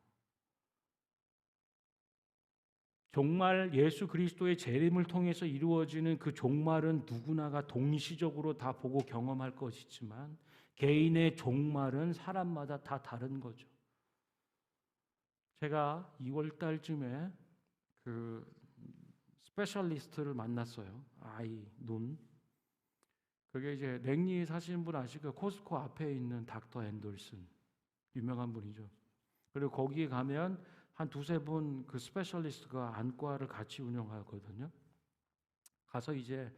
종말, 예수 그리스도의 재림을 통해서 이루어지는 그 종말은 누구나가 동시적으로 다 보고 경험할 것이지만 개인의 종말은 사람마다 다 다른 거죠. 제가 2월 달쯤에 그 스페셜리스트를 만났어요. 아이, 눈. 그게 이제 랭리에 사시는 분 아시고 코스코 앞에 있는 닥터 앤더슨, 유명한 분이죠. 그리고 거기에 가면 한 두세 분 그 스페셜리스트가 안과를 같이 운영하거든요. 가서 이제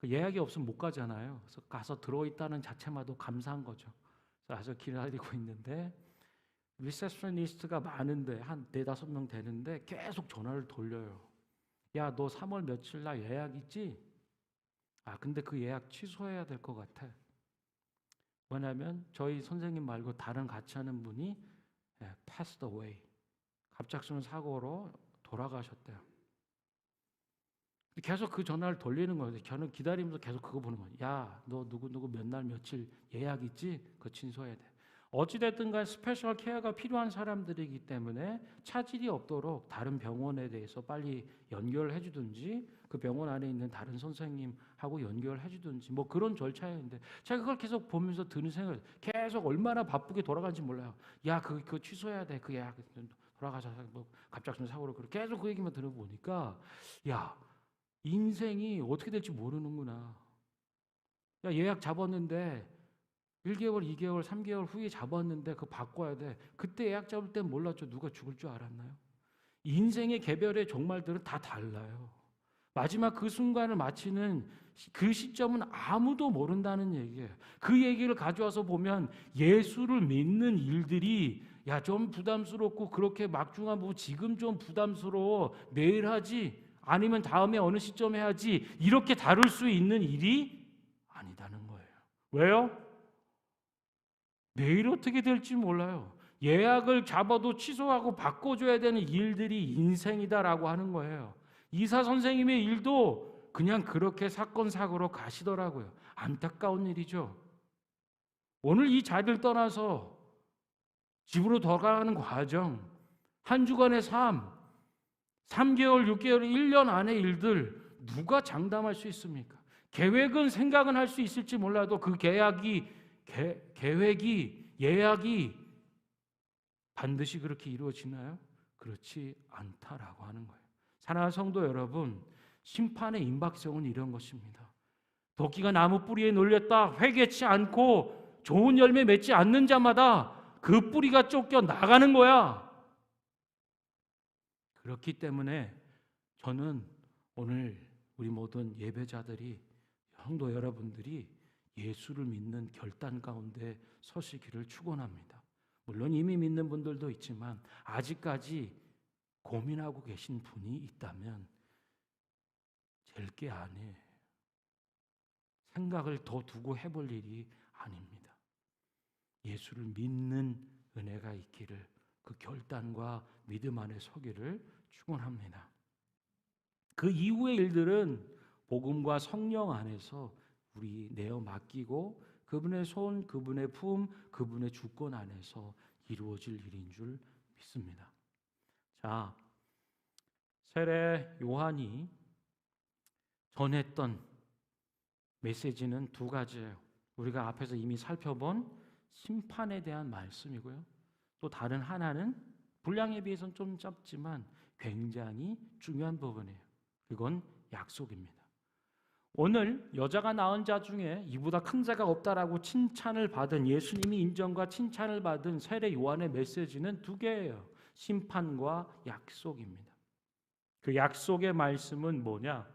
그 예약이 없으면 못 가잖아요. 그래서 가서 들어있다는 자체만도 감사한 거죠. 그래서 가서 기다리고 있는데 리셉셔니스트가 많은데 한 4-5명 되는데 계속 전화를 돌려요. 야, 너 3월 며칠 날 예약 있지? 아, 근데 그 예약 취소해야 될 것 같아. 뭐냐면 저희 선생님 말고 다른 같이 하는 분이 passed away. 갑작스러운 사고로 돌아가셨대요. 계속 그 전화를 돌리는 거예요. 저는 기다리면서 계속 그거 보는 거예요. 야, 너 누구 몇 날 며칠 예약 있지? 그거 취소해야 돼. 어찌됐든 간 스페셜 케어가 필요한 사람들이기 때문에 차질이 없도록 다른 병원에 대해서 빨리 연결해 주든지 그 병원 안에 있는 다른 선생님하고 연결해 주든지 뭐 그런 절차였는데 제가 그걸 계속 보면서 드는 생각이 계속 얼마나 바쁘게 돌아가는지 몰라요. 야, 그거 취소해야 돼. 그 예약 돌아가셔서 뭐 갑작스러운 사고로 계속 그 얘기만 들어보니까 야, 인생이 어떻게 될지 모르는구나. 야, 예약 잡았는데 1개월, 2개월, 3개월 후에 잡았는데 그거 바꿔야 돼. 그때 예약 잡을 땐 몰랐죠. 누가 죽을 줄 알았나요? 인생의 개별의 종말들은 다 달라요. 마지막 그 순간을 마치는 그 시점은 아무도 모른다는 얘기예요. 그 얘기를 가져와서 보면 예수를 믿는 일들이 야, 좀 부담스럽고 그렇게 막중한 뭐 지금 좀 부담스러워 내일 하지 아니면 다음에 어느 시점에 하지 이렇게 다룰 수 있는 일이 아니다는 거예요. 왜요? 내일 어떻게 될지 몰라요. 예약을 잡아도 취소하고 바꿔줘야 되는 일들이 인생이다라고 하는 거예요. 이사 선생님의 일도 그냥 그렇게 사건 사고로 가시더라고요. 안타까운 일이죠. 오늘 이 자리를 떠나서 집으로 돌아가는 과정, 한 주간의 삶, 3개월, 6개월, 1년 안의 일들 누가 장담할 수 있습니까? 계획은 생각은 할 수 있을지 몰라도 그 계획이 예약이 반드시 그렇게 이루어지나요? 그렇지 않다라고 하는 거예요. 사랑하는 성도 여러분, 심판의 임박성은 이런 것입니다. 도끼가 나무 뿌리에 놀렸다 회개치 않고 좋은 열매 맺지 않는 자마다 그 뿌리가 쫓겨 나가는 거야. 그렇기 때문에 저는 오늘 우리 모든 예배자들이 성도 여러분들이 예수를 믿는 결단 가운데 서시기를 축원합니다. 물론 이미 믿는 분들도 있지만 아직까지 고민하고 계신 분이 있다면 될게 아니에요. 생각을 더 두고 해볼 일이 아닙니다. 예수를 믿는 은혜가 있기를 그 결단과 믿음 안에 서기를 축원합니다. 그 이후의 일들은 복음과 성령 안에서 우리 내어 맡기고 그분의 손, 그분의 품, 그분의 주권 안에서 이루어질 일인 줄 믿습니다. 자, 세례 요한이 전했던 메시지는 두 가지예요. 우리가 앞에서 이미 살펴본 심판에 대한 말씀이고요. 또 다른 하나는 분량에 비해서는 좀 짧지만 굉장히 중요한 부분이에요. 그건 약속입니다. 오늘 여자가 낳은 자 중에 이보다 큰 자가 없다라고 칭찬을 받은 예수님이 인정과 칭찬을 받은 세례 요한의 메시지는 두 개예요. 심판과 약속입니다. 그 약속의 말씀은 뭐냐?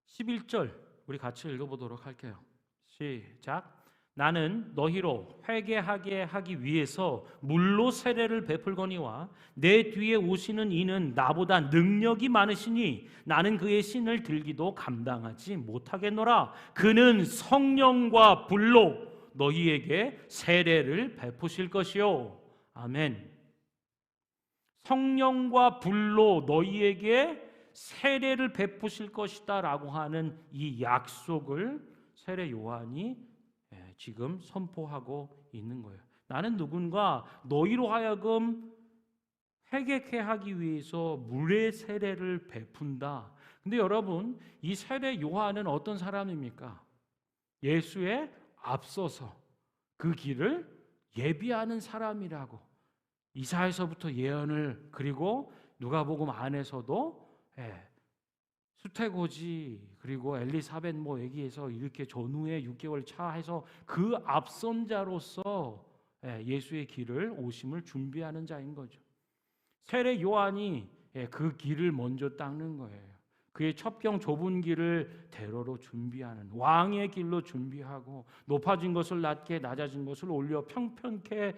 11절 우리 같이 읽어보도록 할게요. 시작. 나는 너희로 회개하게 하기 위해서 물로 세례를 베풀거니와 내 뒤에 오시는 이는 나보다 능력이 많으시니 나는 그의 신을 들기도 감당하지 못하겠노라. 그는 성령과 불로 너희에게 세례를 베푸실 것이요. 아멘. 성령과 불로 너희에게 세례를 베푸실 것이다 라고 하는 이 약속을 세례 요한이 지금 선포하고 있는 거예요. 나는 누군가 너희로 하여금 회개케 하기 위해서 물의 세례를 베푼다. 근데 여러분, 이 세례 요한은 어떤 사람입니까? 예수에 앞서서 그 길을 예비하는 사람이라고 이사야서부터 예언을 그리고 누가복음 안에서도 수태고지 그리고 엘리사벳 뭐 얘기해서 이렇게 전후에 6개월 차해서 그 앞선 자로서 예수의 길을 오심을 준비하는 자인 거죠. 세례 요한이 그 길을 먼저 닦는 거예요. 그의 첩경 좁은 길을 대로로 준비하는 왕의 길로 준비하고 높아진 것을 낮게 낮아진 것을 올려 평평케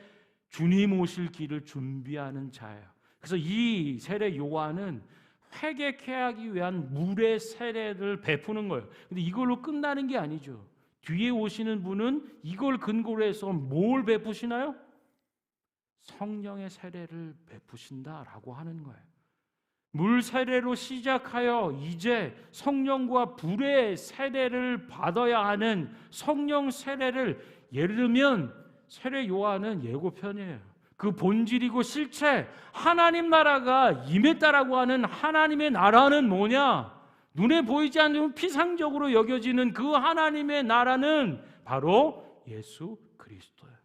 주님 오실 길을 준비하는 자예요. 그래서 이 세례 요한은 회개케 하기 위한 물의 세례를 베푸는 거예요. 근데 이걸로 끝나는 게 아니죠. 뒤에 오시는 분은 이걸 근거로 해서 뭘 베푸시나요? 성령의 세례를 베푸신다라고 하는 거예요. 물 세례로 시작하여 이제 성령과 불의 세례를 받아야 하는 성령 세례를 예를 들면 세례 요한은 예고편이에요. 그 본질이고 실체 하나님 나라가 임했다라고 하는 하나님의 나라는 뭐냐? 눈에 보이지 않는 피상적으로 여겨지는 그 하나님의 나라는 바로 예수 그리스도예요.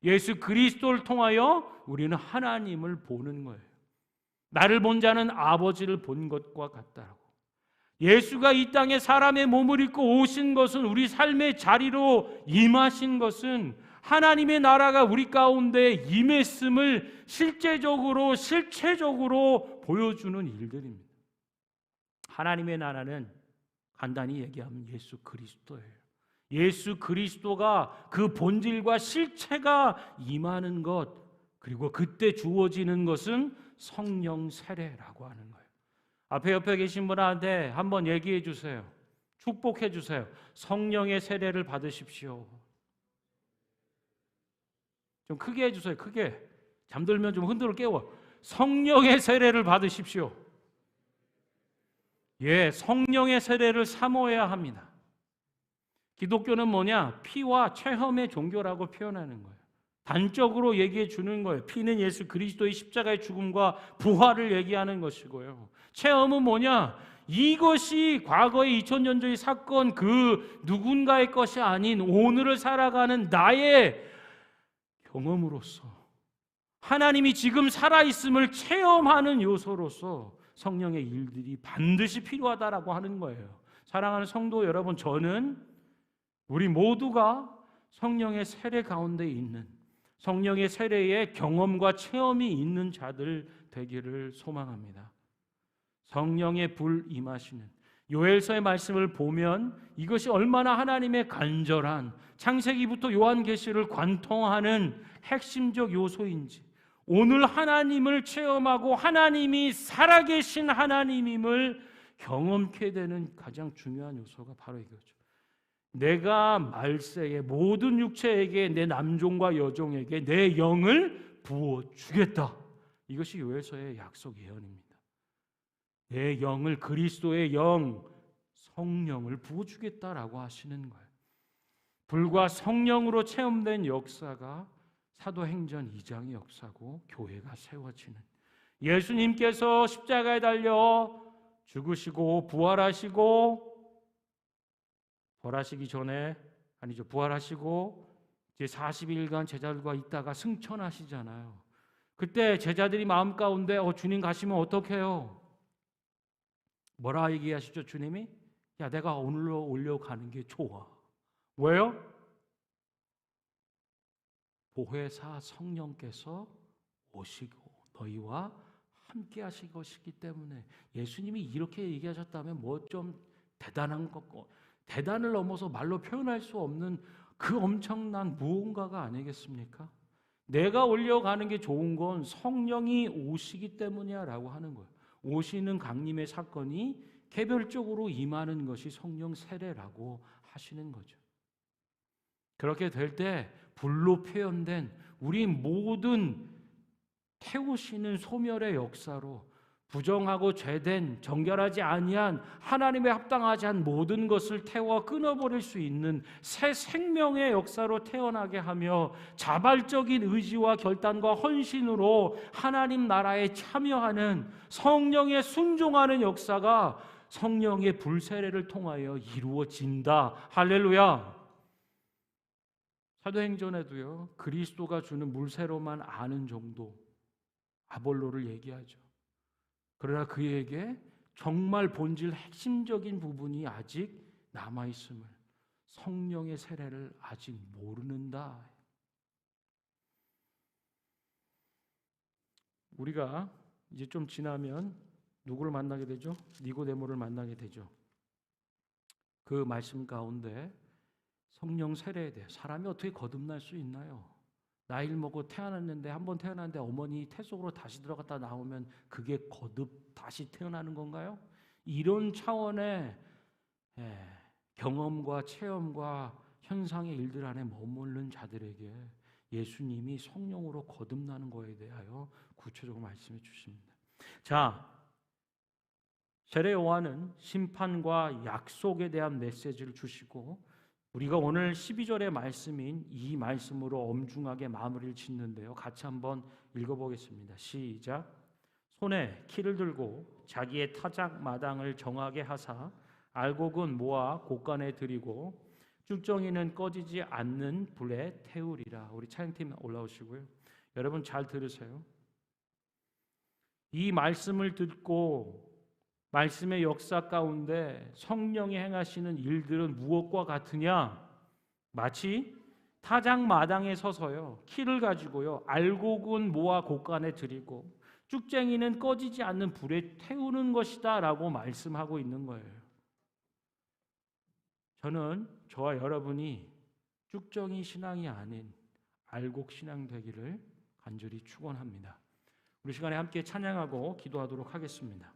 예수 그리스도를 통하여 우리는 하나님을 보는 거예요. 나를 본 자는 아버지를 본 것과 같다라고. 예수가 이 땅에 사람의 몸을 입고 오신 것은 우리 삶의 자리로 임하신 것은 하나님의 나라가 우리 가운데 임했음을 실제적으로 실체적으로 보여주는 일들입니다. 하나님의 나라는 간단히 얘기하면 예수 그리스도예요. 예수 그리스도가 그 본질과 실체가 임하는 것, 그리고 그때 주어지는 것은 성령 세례라고 하는 거예요. 앞에 옆에 계신 분한테 한번 얘기해 주세요. 축복해 주세요. 성령의 세례를 받으십시오. 좀 크게 해주세요. 크게. 잠들면 좀 흔들어 깨워. 성령의 세례를 받으십시오. 예, 성령의 세례를 사모해야 합니다. 기독교는 뭐냐? 피와 체험의 종교라고 표현하는 거예요. 단적으로 얘기해 주는 거예요. 피는 예수 그리스도의 십자가의 죽음과 부활을 얘기하는 것이고요. 체험은 뭐냐? 이것이 과거의 2000년 전의 사건, 그 누군가의 것이 아닌 오늘을 살아가는 나의 경험으로서 하나님이 지금 살아있음을 체험하는 요소로서 성령의 일들이 반드시 필요하다라고 하는 거예요. 사랑하는 성도 여러분, 저는 우리 모두가 성령의 세례 가운데 있는, 성령의 세례의 경험과 체험이 있는 자들 되기를 소망합니다. 성령의 불 임하시는 요엘서의 말씀을 보면 이것이 얼마나 하나님의 간절한, 창세기부터 요한계시를 관통하는 핵심적 요소인지, 오늘 하나님을 체험하고 하나님이 살아계신 하나님임을 경험케 되는 가장 중요한 요소가 바로 이거죠. 내가 말세에 모든 육체에게, 내 남종과 여종에게 내 영을 부어주겠다. 이것이 요엘서의 약속 예언입니다. 내 영을, 그리스도의 영, 성령을 부어주겠다라고 하시는 거예요. 불과 성령으로 체험된 역사가 사도행전 2장의 역사고 교회가 세워지는, 예수님께서 십자가에 달려 죽으시고 부활하시고, 부활하시기 전에, 아니죠, 부활하시고 이제 40일간 제자들과 있다가 승천하시잖아요. 그때 제자들이 마음 가운데 주님 가시면 어떡해요? 뭐라 얘기하시죠? 주님이 야, 내가 오늘로 올려가는 게 좋아. 왜요? 보혜사 성령께서 오시고 너희와 함께 하실 것이기 때문에. 예수님이 이렇게 얘기하셨다면 뭐 좀 대단한 것, 대단을 넘어서 말로 표현할 수 없는 그 엄청난 무언가가 아니겠습니까? 내가 올려가는 게 좋은 건 성령이 오시기 때문이야 라고 하는 거예요. 오시는 강림의 사건이 개별적으로 임하는 것이 성령 세례라고 하시는 거죠. 그렇게 될 때 불로 표현된 우리 모든 태우시는 소멸의 역사로 부정하고 죄된, 정결하지 아니한, 하나님에 합당하지 않은 모든 것을 태워 끊어버릴 수 있는 새 생명의 역사로 태어나게 하며 자발적인 의지와 결단과 헌신으로 하나님 나라에 참여하는, 성령에 순종하는 역사가 성령의 불세례를 통하여 이루어진다. 할렐루야. 사도행전에도요, 그리스도가 주는 물세로만 아는 정도 아볼로를 얘기하죠. 그러나 그에게 정말 본질 핵심적인 부분이 아직 남아있음을, 성령의 세례를 아직 모르는다. 우리가 이제 좀 지나면 누구를 만나게 되죠? 니고데모를 만나게 되죠. 그 말씀 가운데 성령 세례에 대해 사람이 어떻게 거듭날 수 있나요? 나이를 먹고 태어났는데, 한번 태어났는데 어머니 태 속으로 다시 들어갔다 나오면 그게 거듭 다시 태어나는 건가요? 이런 차원의 경험과 체험과 현상의 일들 안에 머무르는 자들에게 예수님이 성령으로 거듭나는 거에 대하여 구체적으로 말씀해 주십니다. 자, 세례 요한은 심판과 약속에 대한 메시지를 주시고, 우리가 오늘 12절의 말씀인 이 말씀으로 엄중하게 마무리를 짓는데요. 같이 한번 읽어보겠습니다. 시작. 손에 키를 들고 자기의 타작 마당을 정하게 하사 알곡은 모아 곳간에 들이고 쭉정이는 꺼지지 않는 불에 태우리라. 우리 찬양팀 올라오시고요. 여러분 잘 들으세요. 이 말씀을 듣고 말씀의 역사 가운데 성령이 행하시는 일들은 무엇과 같으냐? 마치 타작 마당에 서서요, 키를 가지고요, 알곡은 모아 곳간에 들이고 쭉쟁이는 꺼지지 않는 불에 태우는 것이다 라고 말씀하고 있는 거예요. 저는 저와 여러분이 쭉정이 신앙이 아닌 알곡 신앙 되기를 간절히 축원합니다. 우리 시간에 함께 찬양하고 기도하도록 하겠습니다.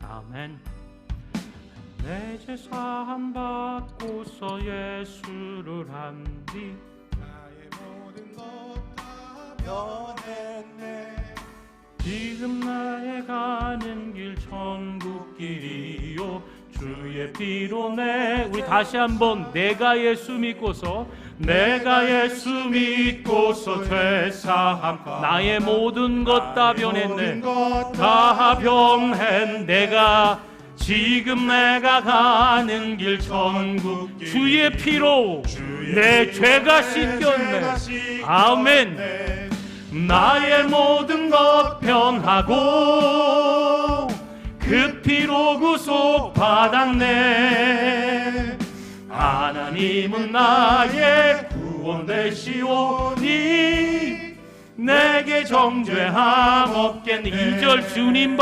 아멘. 내 제사함 받고서 예수를 한 뒤 나의 모든 것 다 변했네. 지금 나의 가는 길 천국 길이요 주의 피로 내 우리 다시 한번 내가 예수 믿고서 죄사함 나의 모든 것 다 변했네. 다 변했네. 내가 지금 내가 가는 길 천국 주의 피로 내 죄가 씻겼네. 아멘. 나의 모든 것 변하고 그 피로 구속 받았네. 하나님은 나의 구원 되시오니 내게 정죄함 없겠니. 2절 주님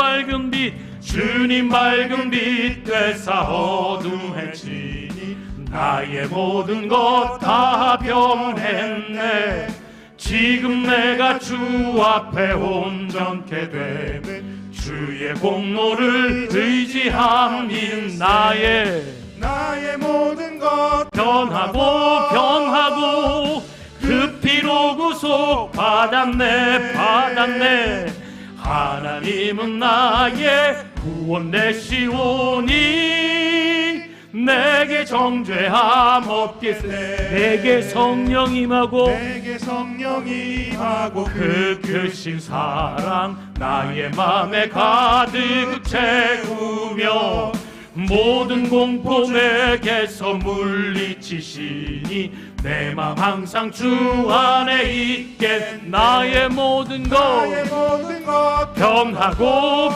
밝은 빛 되사 어둠에 지니 나의 모든 것 다 변했네. 지금 내가 주 앞에 온전케 되네. 주의 공로를 의지함이 나의 모든 것 변하고 그 피로 구속 받았네. 하나님은 나의 구원 되시오니 내게 정죄함 없겠네. 내게 성령 임하고 그 크신 사랑 나의 맘에 가득 채우며 모든 공포 내게서 물리치시니 내 맘 항상 주 안에 있게. 나의 모든 것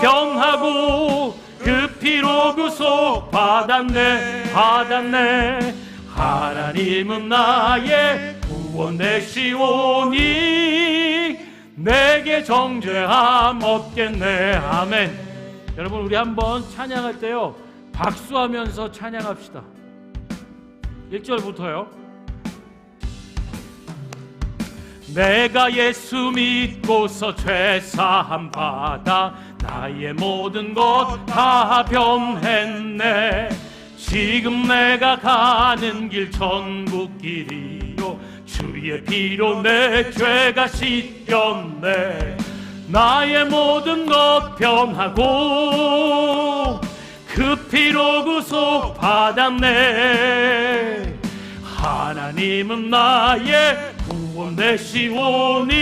변하고 그 피로 구속 받았네. 하나님은 나의 구원 되시오니 내게 정죄함 없겠네. 아멘. 여러분 우리 한번 찬양할 때요 박수하면서 찬양합시다. 1절부터요. 내가 예수 믿고서 죄사함 받아 나의 모든 것 다 변했네. 지금 내가 가는 길 천국 길이요 주의 피로 내 죄가 씻겼네. 나의 모든 것 변하고 그 피로 구속 받았네. 하나님은 나의 구원 되시오니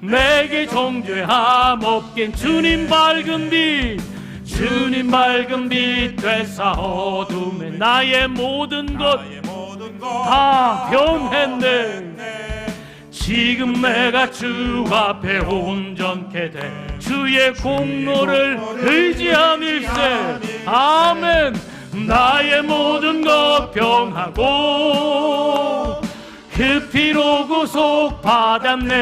내게 정죄함 없겐. 주님 밝은 빛 되사 어둠에 나의 모든 것 다 변했네. 지금 내가 주 앞에 온전케 돼 주의 공로를 의지함일세. 아멘. 나의 모든 것 변하고 그 피로 구속 받았네.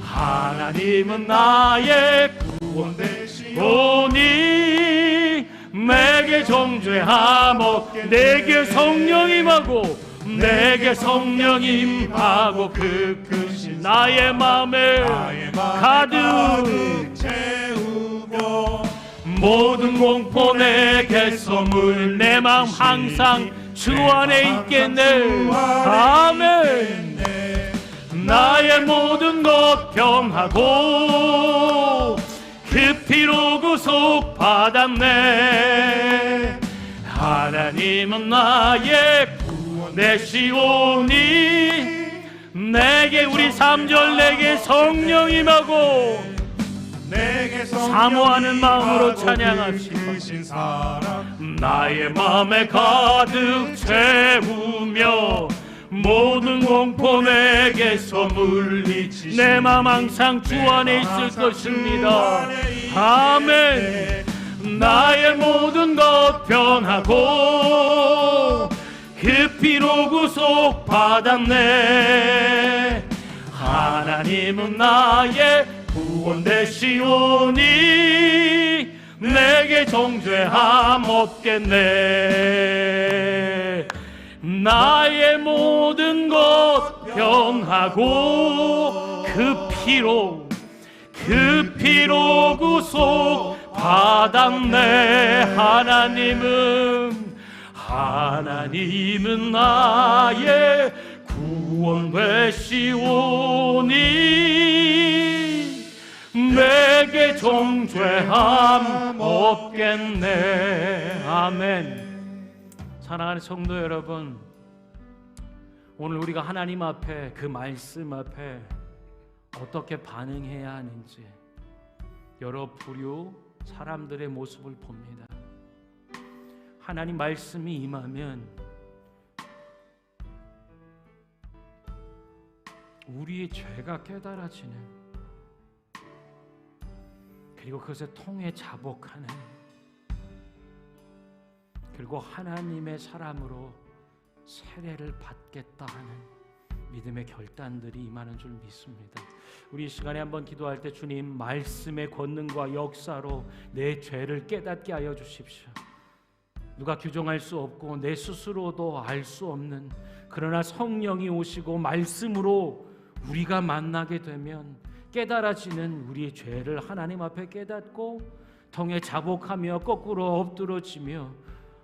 하나님은 나의 구원 되시오니 내게 정죄함 없게. 내게 성령 임하고 그 크신 나의 맘에 가득 채우며 모든 공포 내게서 내 맘 항상 주 안에 있겠네. 아멘. 나의 모든 것 변하고 그 피로 구속 받았네. 하나님은 나의 구원 되시오니 내게 우리 3절 내게 성령 임하고 사모하는 마음으로 찬양합시다. 나의 맘에 가득 채우며 모든 공포 내게서 물리치시 내 맘 항상 주 안에 있을 것입니다. 아멘. 나의 모든 것 변하고 그 피로 구속받았네. 하나님은 나의 구원 되시오니 내게 정죄함 없겠네. 나의 모든 것 변하고 그 피로 구속 받았네. 하나님은 나의 구원 되시오니 내게 정죄함 없겠네. 아멘. 사랑하는 성도 여러분, 오늘 우리가 하나님 앞에, 그 말씀 앞에 어떻게 반응해야 하는지 여러 부류 사람들의 모습을 봅니다. 하나님 말씀이 임하면 우리의 죄가 깨달아지는, 그리고 그것을 통해 자복하는, 그리고 하나님의 사람으로 세례를 받겠다 하는 믿음의 결단들이 임하는 줄 믿습니다. 우리 이 시간에 한번 기도할 때, 주님, 말씀의 권능과 역사로 내 죄를 깨닫게 하여 주십시오. 누가 규정할 수 없고 내 스스로도 알 수 없는, 그러나 성령이 오시고 말씀으로 우리가 만나게 되면 깨달아지는 우리의 죄를 하나님 앞에 깨닫고 통해 자복하며 거꾸로 엎드러지며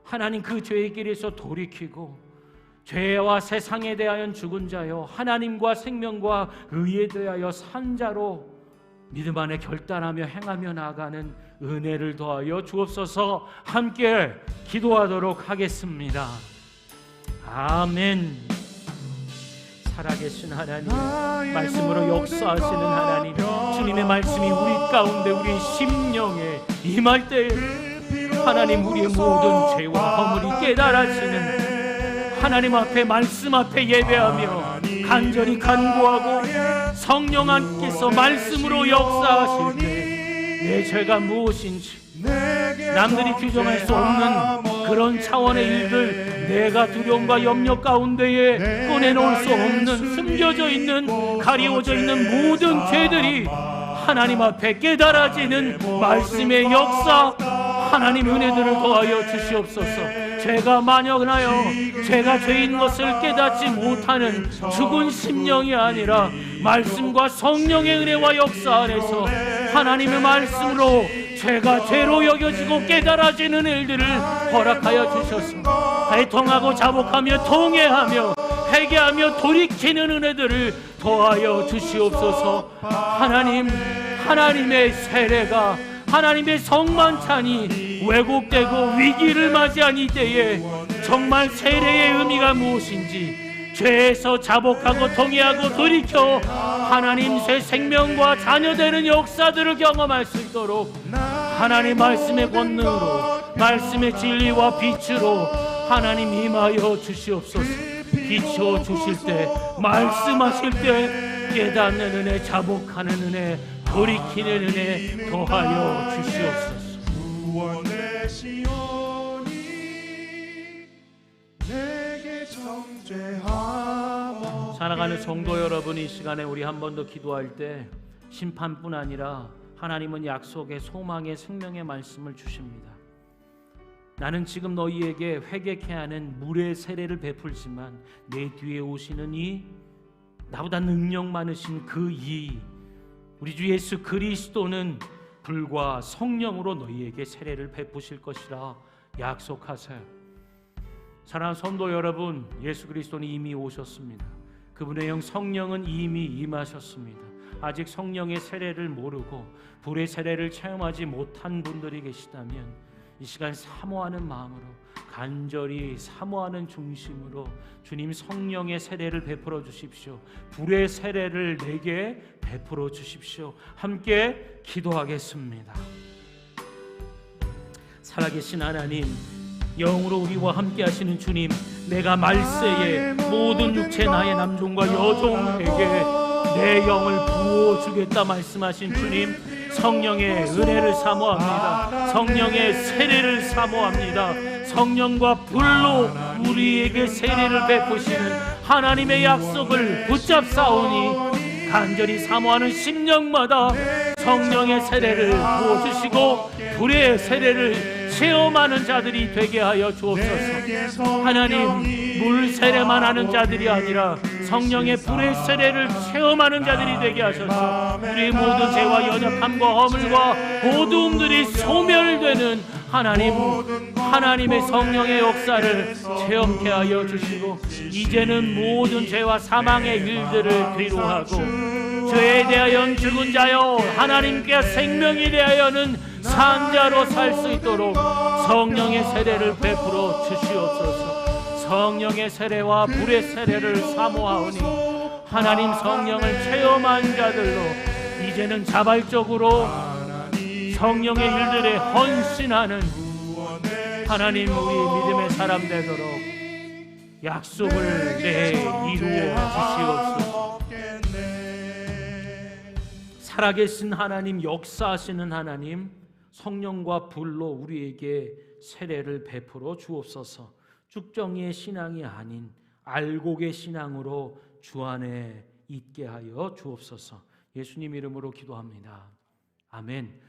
하나님 그 죄의 길에서 돌이키고 죄와 세상에 대하여 죽은 자요 하나님과 생명과 의에 대하여 산 자로 믿음 안에 결단하며 행하며 나아가는 은혜를 더하여 주옵소서. 함께 기도하도록 하겠습니다. 아멘. 살아계신 하나님, 말씀으로 역사하시는 하나님, 주님의 말씀이 우리 가운데 우리의 심령에 임할 때 하나님, 우리의 모든 죄와 허물이 깨달아지는 하나님 앞에, 말씀 앞에 예배하며 간절히 간구하고 성령 안께서 말씀으로 역사하실 때 내 죄가 무엇인지, 남들이 규정할 수 없는 그런 차원의 일들, 내가 두려움과 염려 가운데에 꺼내놓을 수 없는, 숨겨져 있는, 가리워져 있는 모든 죄들이 하나님 앞에 깨달아지는 말씀의 역사, 하나님 은혜들을 더하여 주시옵소서. 죄가 만연하여 죄가 죄인 것을 깨닫지 못하는 죽은 심령이 아니라 말씀과 성령의 은혜와 역사 안에서 하나님의 말씀으로 죄가 죄로 여겨지고 깨달아지는 일들을 허락하여 주셔서 애통하고 자복하며 통회하며 회개하며 돌이키는 은혜들을 더하여 주시옵소서. 하나님, 하나님의 세례가, 하나님의 성만찬이 왜곡되고 위기를 맞이한 이때에 정말 세례의 의미가 무엇인지 죄에서 자복하고 통회하고 돌이켜 하나님 새 생명과 자녀되는 역사들을 경험할 수 있도록 하나님 말씀의 권능으로, 말씀의 진리와 빛으로 하나님 임하여 주시옵소서. 비추어 주실 때, 말씀하실 때 깨닫는 은혜, 자복하는 은혜, 돌이키는 은혜 더하여 주시옵소서. 구원의 시온이 내게 정죄하며. 사랑하는 성도 여러분, 이 시간에 우리 한 번 더 기도할 때 심판뿐 아니라 하나님은 약속의 소망의 생명의 말씀을 주십니다. 나는 지금 너희에게 회개케 하는 물의 세례를 베풀지만 내 뒤에 오시는 이 나보다 능력 많으신 그 이 우리 주 예수 그리스도는 불과 성령으로 너희에게 세례를 베푸실 것이라 약속하세요. 사랑하는 성도 여러분, 예수 그리스도는 이미 오셨습니다. 그분의 영 성령은 이미 임하셨습니다. 아직 성령의 세례를 모르고 불의 세례를 체험하지 못한 분들이 계시다면 이 시간 사모하는 마음으로, 간절히 사모하는 중심으로 주님 성령의 세례를 베풀어 주십시오. 불의 세례를 내게 베풀어 주십시오. 함께 기도하겠습니다. 살아계신 하나님, 영으로 우리와 함께 하시는 주님, 내가 말세에 모든 육체 나의 남종과 여종에게 내 영을 부어주겠다 말씀하신 주님, 성령의 은혜를 사모합니다. 성령의 세례를 사모합니다. 성령과 불로 우리에게 세례를 베푸시는 하나님의 약속을 붙잡사오니 간절히 사모하는 심령마다 성령의 세례를 부어주시고 불의 세례를 체험하는 자들이 되게 하여 주옵소서. 하나님, 물 세례만 하는 자들이 아니라 성령의 불의 세례를 체험하는 자들이 되게 하셔서 우리 모든 죄와 연약함과 허물과 어두움들이 소멸되는 하나님의 성령의 역사를 체험케 하여 주시고, 이제는 모든 죄와 사망의 일들을 뒤로하고 죄에 대하여 죽은 자여 하나님께 생명에 대하여는 산 자로 살 수 있도록 성령의 세례를 베풀어 주시옵소서. 성령의 세례와 불의 세례를 사모하오니 하나님 성령을 체험한 자들로 이제는 자발적으로 성령의 일들에 헌신하는 하나님, 우리 믿음의 사람 되도록 약속을 이루어 주시옵소서. 살아계신 하나님, 역사하시는 하나님, 성령과 불로 우리에게 세례를 베풀어 주옵소서. 쭉정이의 신앙이 아닌 알곡의 신앙으로 주 안에 있게 하여 주옵소서. 예수님 이름으로 기도합니다. 아멘.